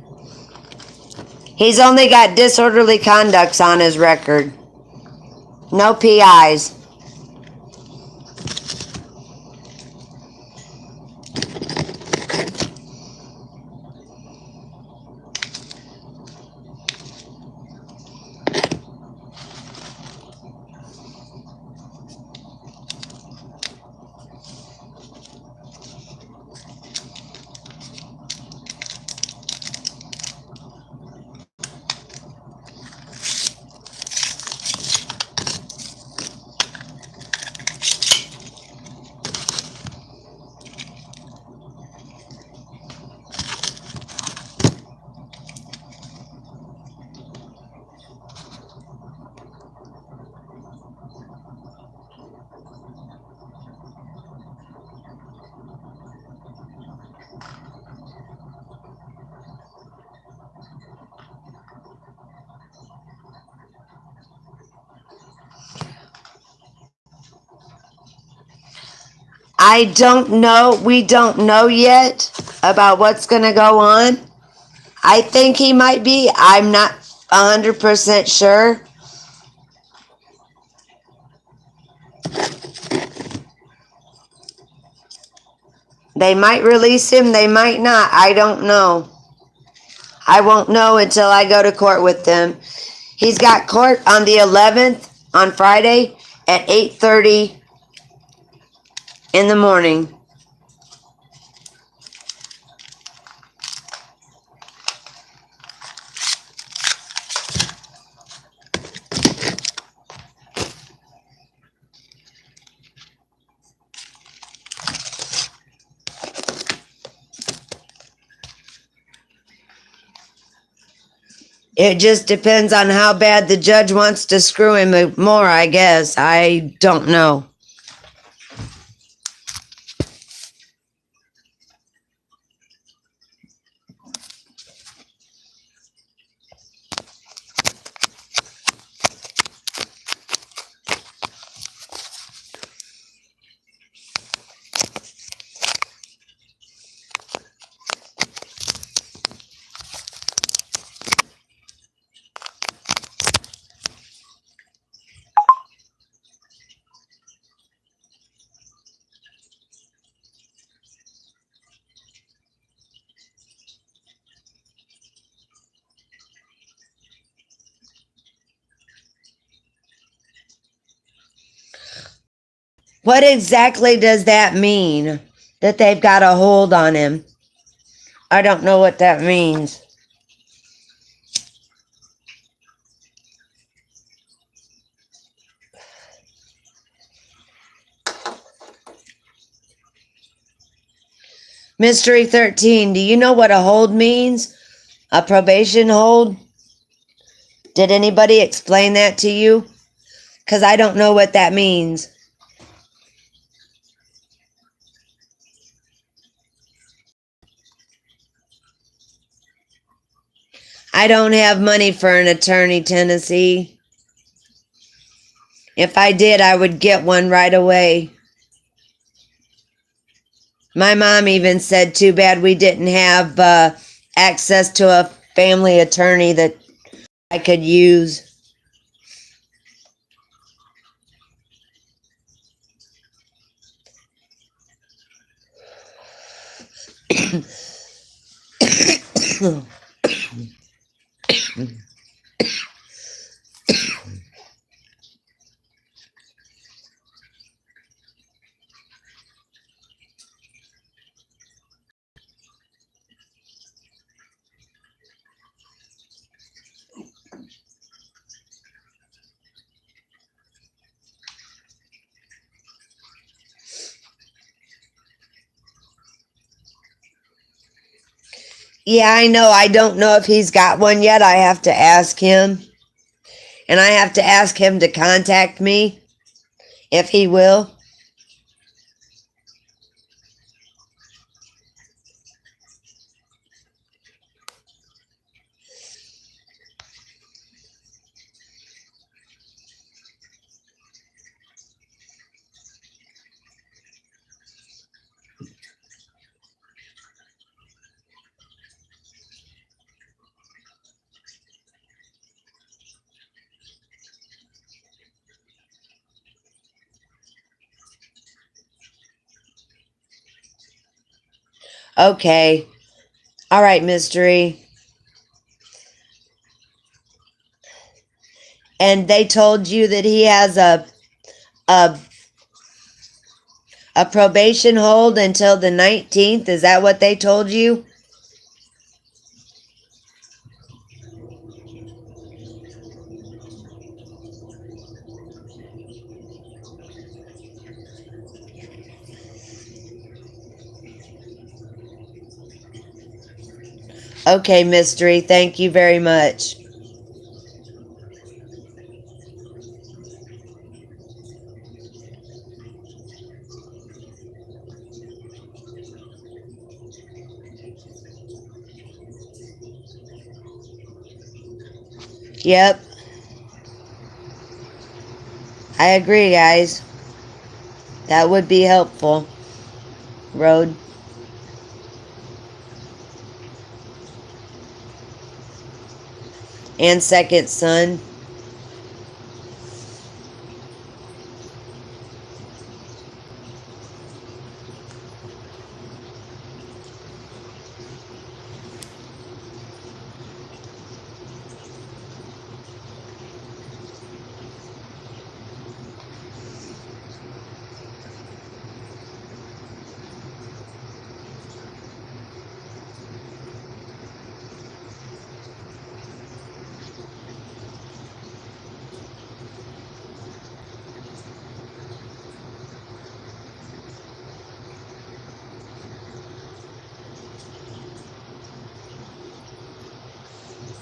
He's only got disorderly conducts on his record. No PIs. I don't know. We don't know yet about what's going to go on. I think he might be. I'm not 100% sure. They might release him. They might not. I don't know. I won't know until I go to court with them. He's got court on the 11th on Friday at 8:30 in the morning. It just depends on how bad the judge wants to screw him more, I guess. I don't know. What exactly does that mean? That they've got a hold on him? I don't know what that means. Mystery 13, do you know what a hold means? A probation hold? Did anybody explain that to you? Because I don't know what that means. I don't have money for an attorney, Tennessee. If I did, I would get one right away. My mom even said, too bad we didn't have access to a family attorney that I could use. Yeah, I know. I don't know if he's got one yet. I have to ask him. And I have to ask him to contact me, if he will. Okay. All right, mystery. And they told you that he has a a probation hold until the 19th. Is that what they told you? Okay, mystery. Thank you very much. Yep. I agree, guys. That would be helpful. Road. And second son.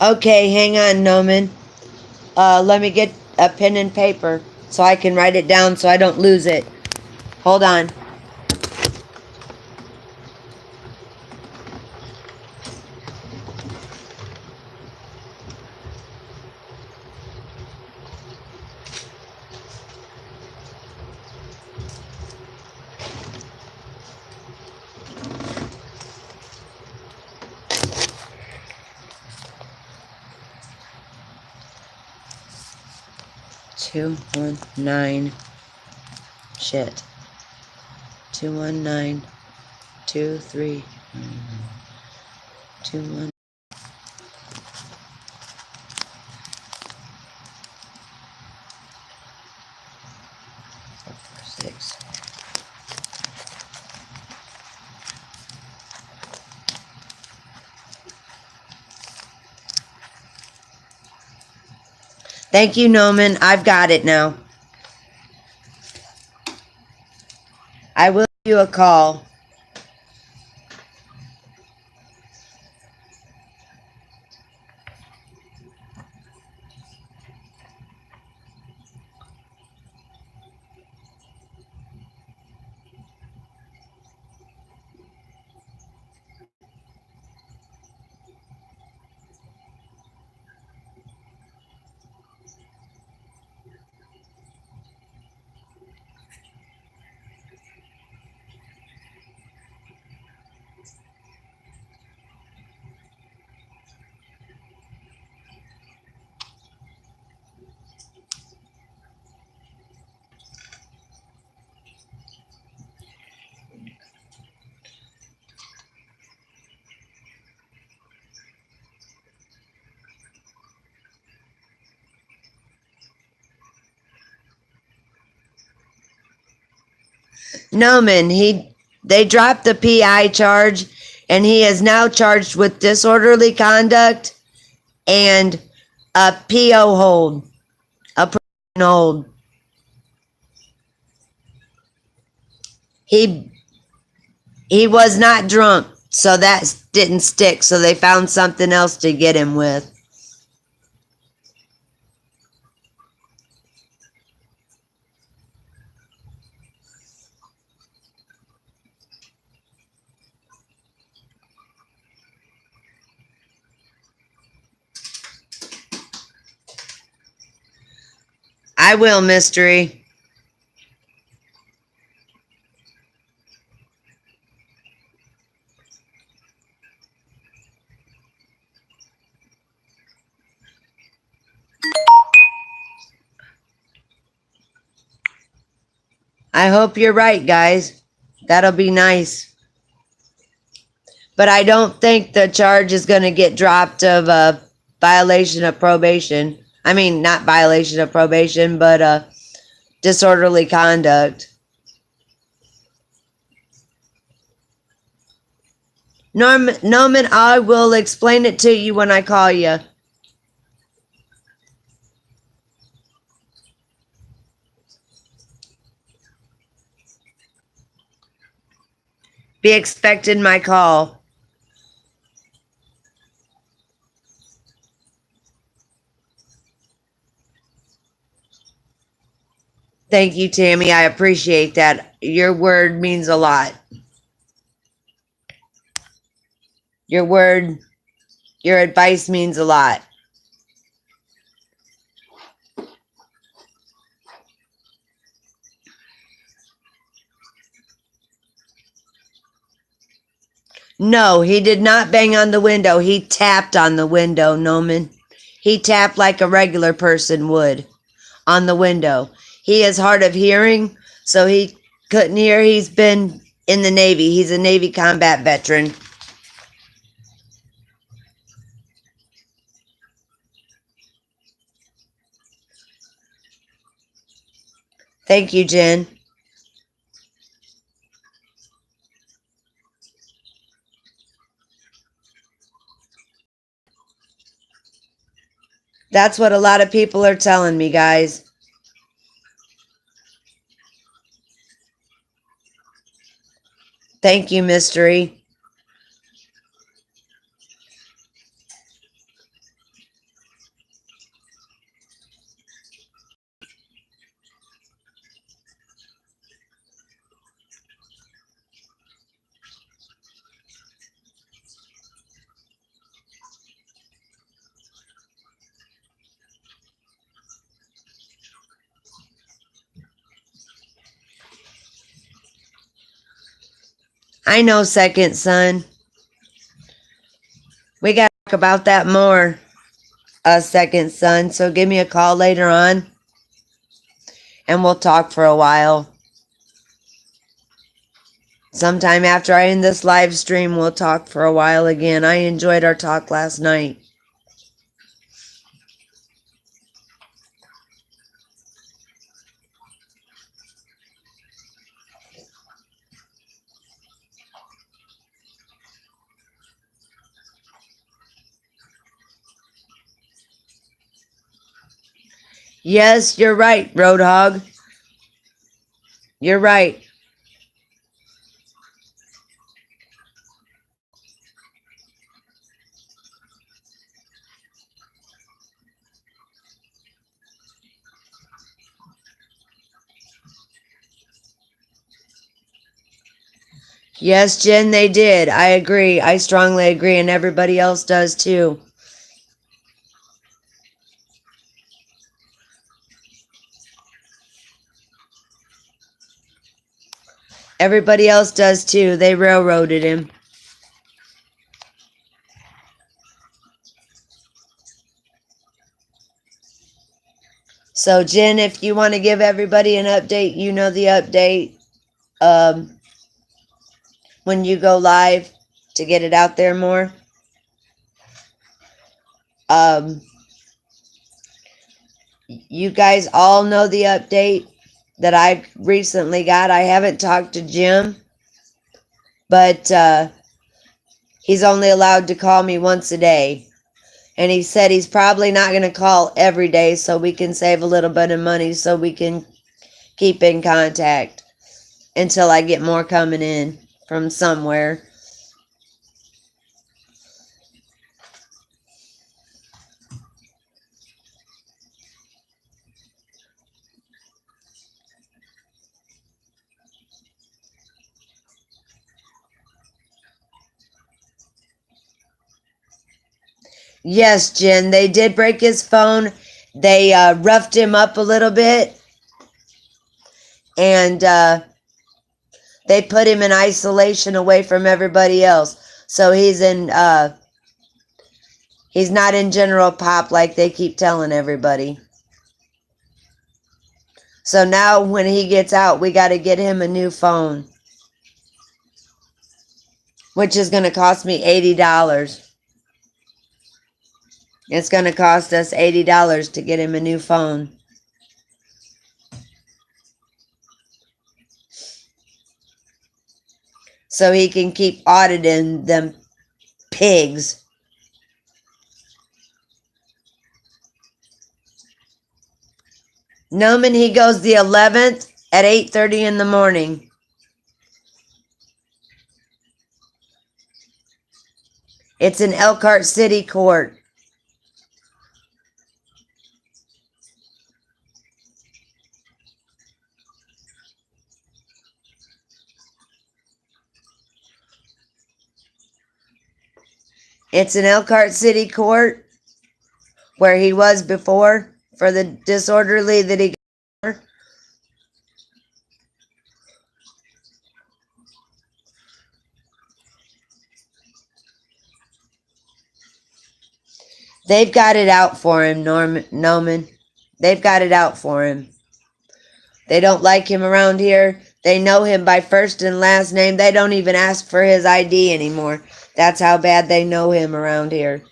Okay, hang on, Noman. Let me get a pen and paper so I can write it down so I don't lose it. Hold on. Two, 1, 9. Shit. 219 23 21 6. Thank you, Noman. I've got it now. I will give you a call. Noman, they dropped the PI charge, and he is now charged with disorderly conduct and a PO hold, a probation hold. He he was not drunk, so that didn't stick. So they found something else to get him with. I will, mystery. I hope you're right, guys. That'll be nice. But I don't think the charge is going to get dropped of a violation of probation. I mean, not violation of probation, but disorderly conduct. Norman, I will explain it to you when I call you. Be expecting my call. Thank you, Tammy. I appreciate that. Your word means a lot. Your word, your advice means a lot. No, he did not bang on the window. He tapped on the window, Noman. He tapped like a regular person would on the window. He is hard of hearing, so he couldn't hear. He's been in the Navy. He's a Navy combat veteran. Thank you, Jen. That's what a lot of people are telling me, guys. Thank you, Mystery. I know, second son. We got to talk about that more, second son. So give me a call later on, and we'll talk for a while. Sometime after I end this live stream, we'll talk for a while again. I enjoyed our talk last night. Yes, you're right, Roadhog. You're right. Yes, Jen, they did. I agree. I strongly agree, and everybody else does too. Everybody else does too. They railroaded him. So, Jen, if you want to give everybody an update, you know the update when you go live to get it out there more. You guys all know the update that I recently got. I haven't talked to Jim, but he's only allowed to call me once a day. And he said he's probably not going to call every day so we can save a little bit of money so we can keep in contact until I get more coming in from somewhere. Yes, Jen, they did break his phone. They roughed him up a little bit. And they put him in isolation away from everybody else. So he's not in general pop like they keep telling everybody. So now when he gets out, we got to get him a new phone. which is going to cost me $80. It's going to cost us $80 to get him a new phone. So he can keep auditing them pigs. Noman, he goes the 11th at 8:30 in the morning. It's in Elkhart City Court. It's in Elkhart City Court, where he was before, for the disorderly that he got. They've got it out for him, Noman. They've got it out for him. They don't like him around here. They know him by first and last name. They don't even ask for his ID anymore. That's how bad they know him around here.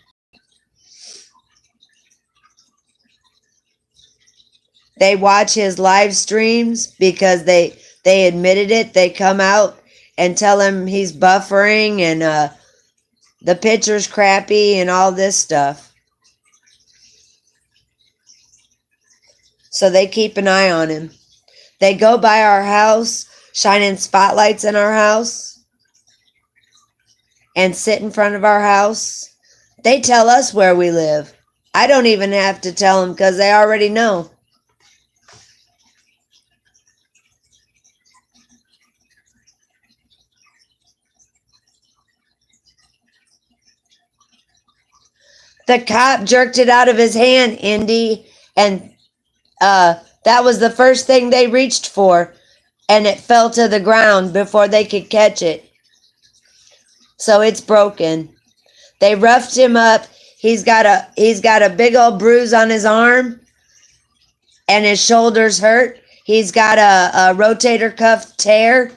They watch his live streams because they admitted it. They come out and tell him he's buffering and the picture's crappy and all this stuff. So they keep an eye on him. They go by our house, shining spotlights in our house, and sit in front of our house. They tell us where we live. I don't even have to tell them because they already know. The cop jerked it out of his hand, Indy, and that was the first thing they reached for, and it fell to the ground before they could catch it. So it's broken. They roughed him up. He's got a big old bruise on his arm, and his shoulders hurt. He's got a rotator cuff tear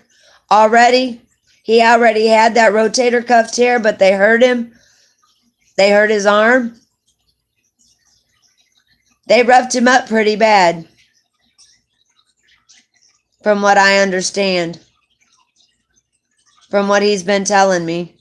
already. He already had that rotator cuff tear, but they hurt him. They hurt his arm. They roughed him up pretty bad, from what I understand, from what he's been telling me.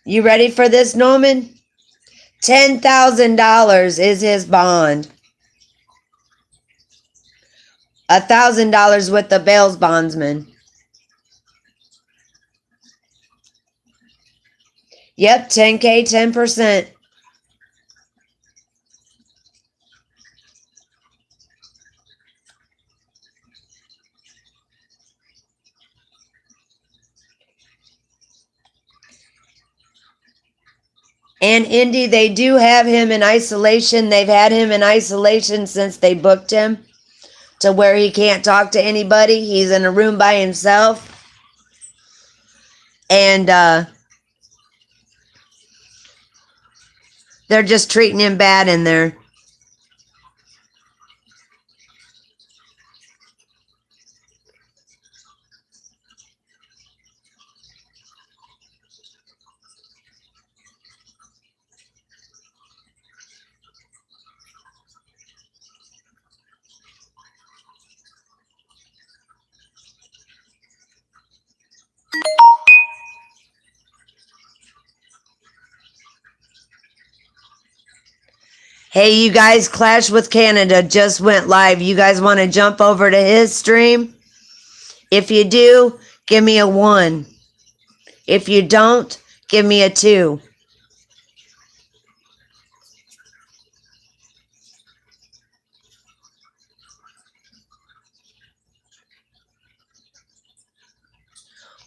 You ready for this, Norman? $10,000 is his bond. $1,000 with the bail bondsman. Yep, 10K, 10%. And Indy, they do have him in isolation. They've had him in isolation since they booked him, to where he can't talk to anybody. He's in a room by himself. And they're just treating him bad in there. Hey, you guys, Clash with Canada just went live. You guys want to jump over to his stream? If you do, give me a 1. If you don't, give me a 2.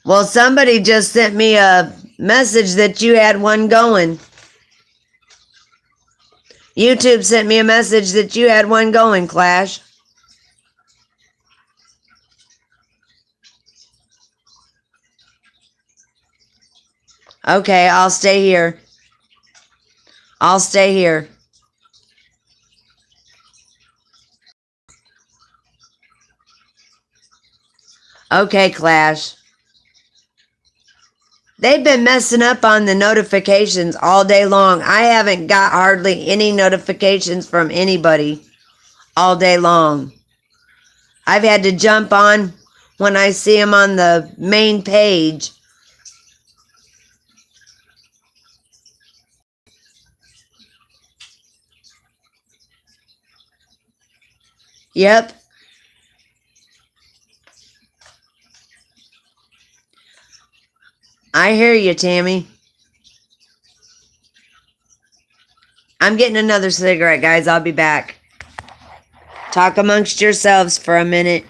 Well, somebody just sent me a message that you had one going. YouTube sent me a message that you had one going, Clash. Okay, I'll stay here. I'll stay here. Okay, Clash. They've been messing up on the notifications all day long. I haven't got hardly any notifications from anybody all day long. I've had to jump on when I see them on the main page. Yep. I hear you, Tammy. I'm getting another cigarette, guys. I'll be back. Talk amongst yourselves for a minute.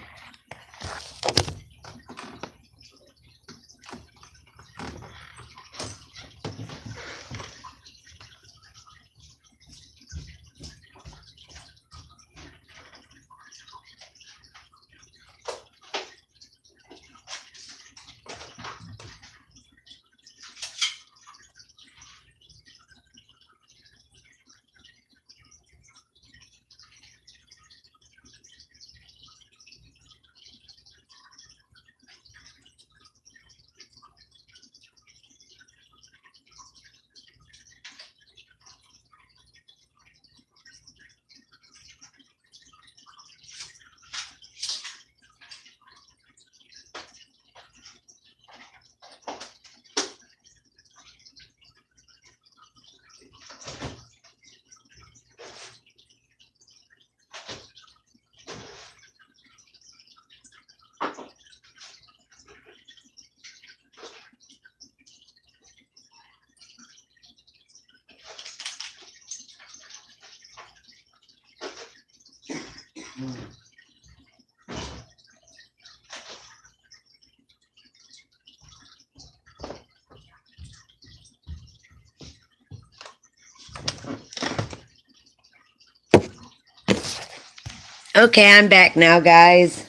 Okay, I'm back now, guys.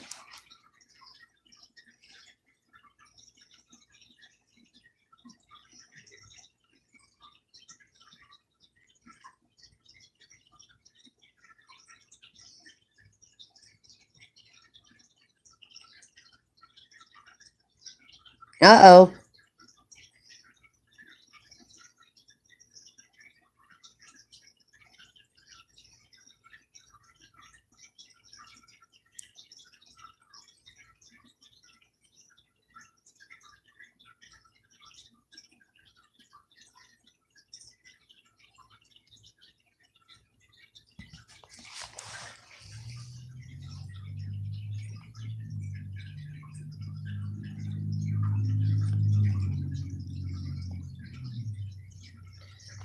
Uh-oh.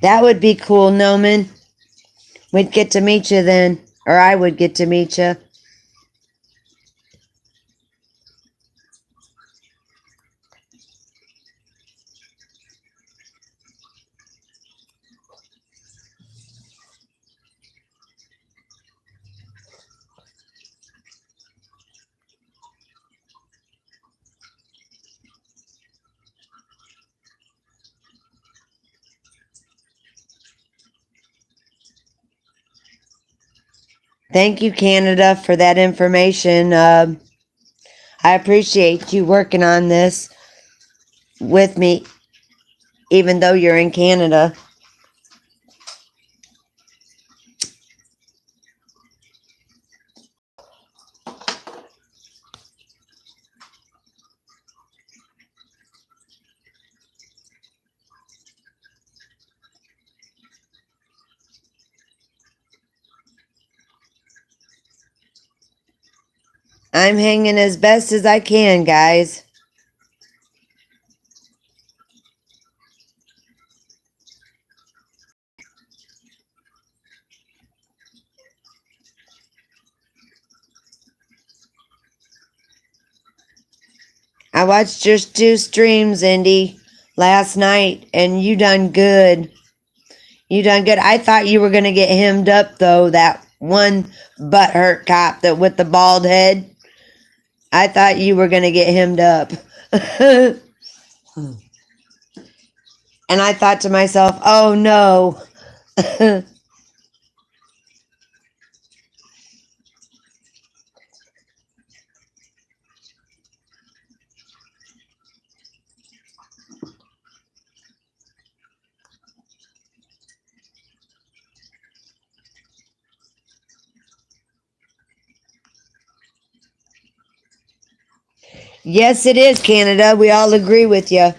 That would be cool, Noman. We'd get to meet you then. Or I would get to meet you. Thank you, Canada, for that information. I appreciate you working on this with me, even though you're in Canada. I'm hanging as best as I can, guys. I watched your two streams, Indy, last night, and you done good. You done good. I thought you were going to get hemmed up, though, that one butthurt cop that with the bald head. I thought you were going to get hemmed up. And I thought to myself, oh no. Yes, it is, Canada. We all agree with you.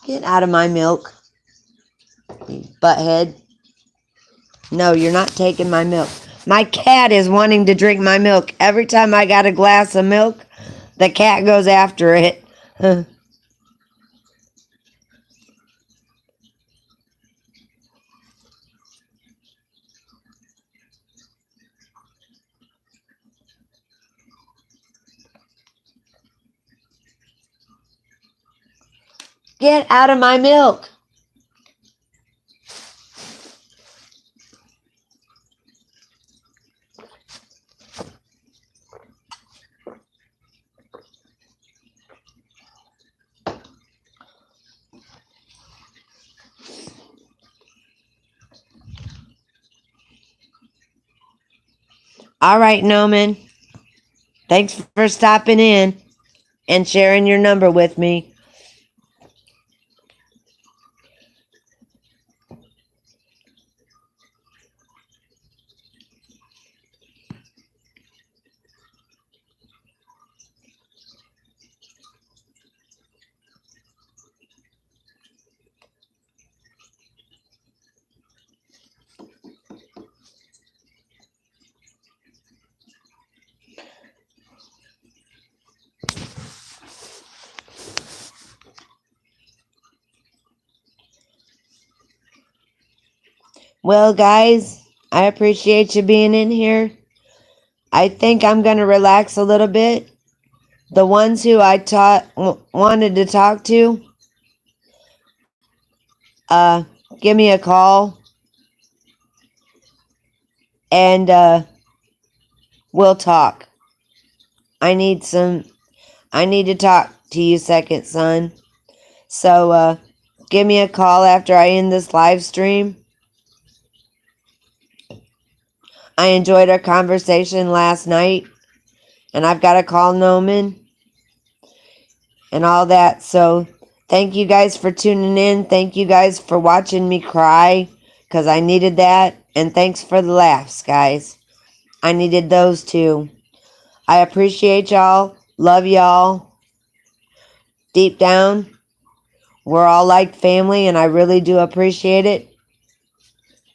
Get out of my milk, you butthead. No, you're not taking my milk. My cat is wanting to drink my milk. Every time I got a glass of milk, the cat goes after it. Get out of my milk. All right, Noman. Thanks for stopping in and sharing your number with me. Well, guys, I appreciate you being in here. I think I'm going to relax a little bit. The ones who I wanted to talk to, give me a call and we'll talk. I need to talk to you, second son. So, give me a call after I end this live stream. I enjoyed our conversation last night, and I've got to call Noman and all that. So, thank you guys for tuning in. Thank you guys for watching me cry, because I needed that. And thanks for the laughs, guys. I needed those too. I appreciate y'all. Love y'all. Deep down, we're all like family, and I really do appreciate it.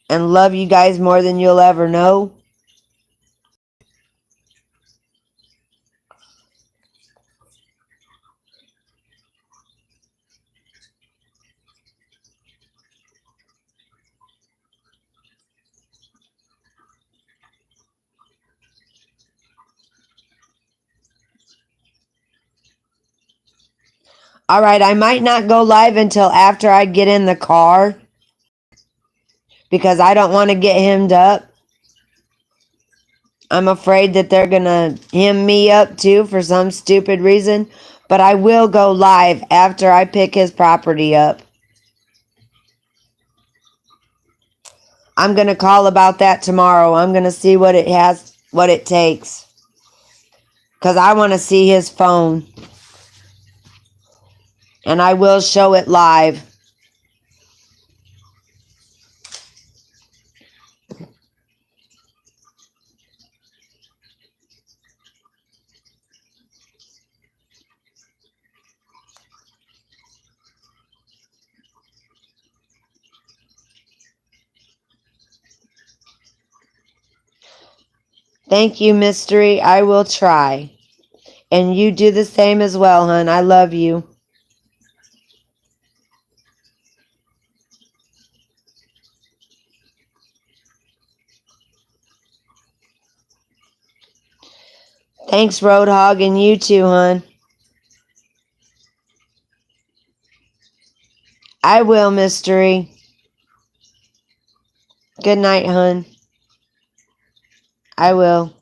And love you guys more than you'll ever know. Alright, I might not go live until after I get in the car, because I don't want to get hemmed up. I'm afraid that they're going to hem me up too for some stupid reason. But I will go live after I pick his property up. I'm going to call about that tomorrow. I'm going to see what it takes. Because I want to see his phone. And I will show it live. Thank you, Mystery. I will try. And you do the same as well, hon. I love you. Thanks, Roadhog, and you too, hon. I will, Mystery. Good night, hon. I will.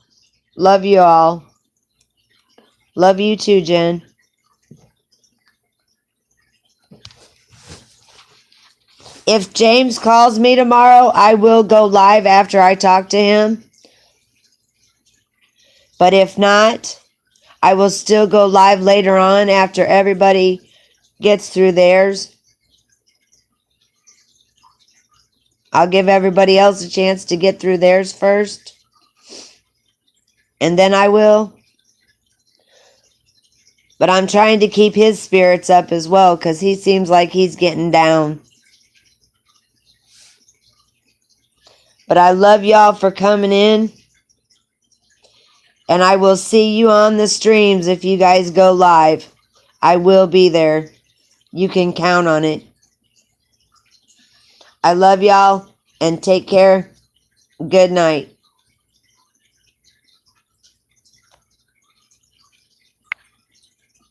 Love you all. Love you too, Jen. If James calls me tomorrow, I will go live after I talk to him. But if not, I will still go live later on after everybody gets through theirs. I'll give everybody else a chance to get through theirs first. And then I will. But I'm trying to keep his spirits up as well, because he seems like he's getting down. But I love y'all for coming in. And I will see you on the streams if you guys go live. I will be there. You can count on it. I love y'all and take care. Good night.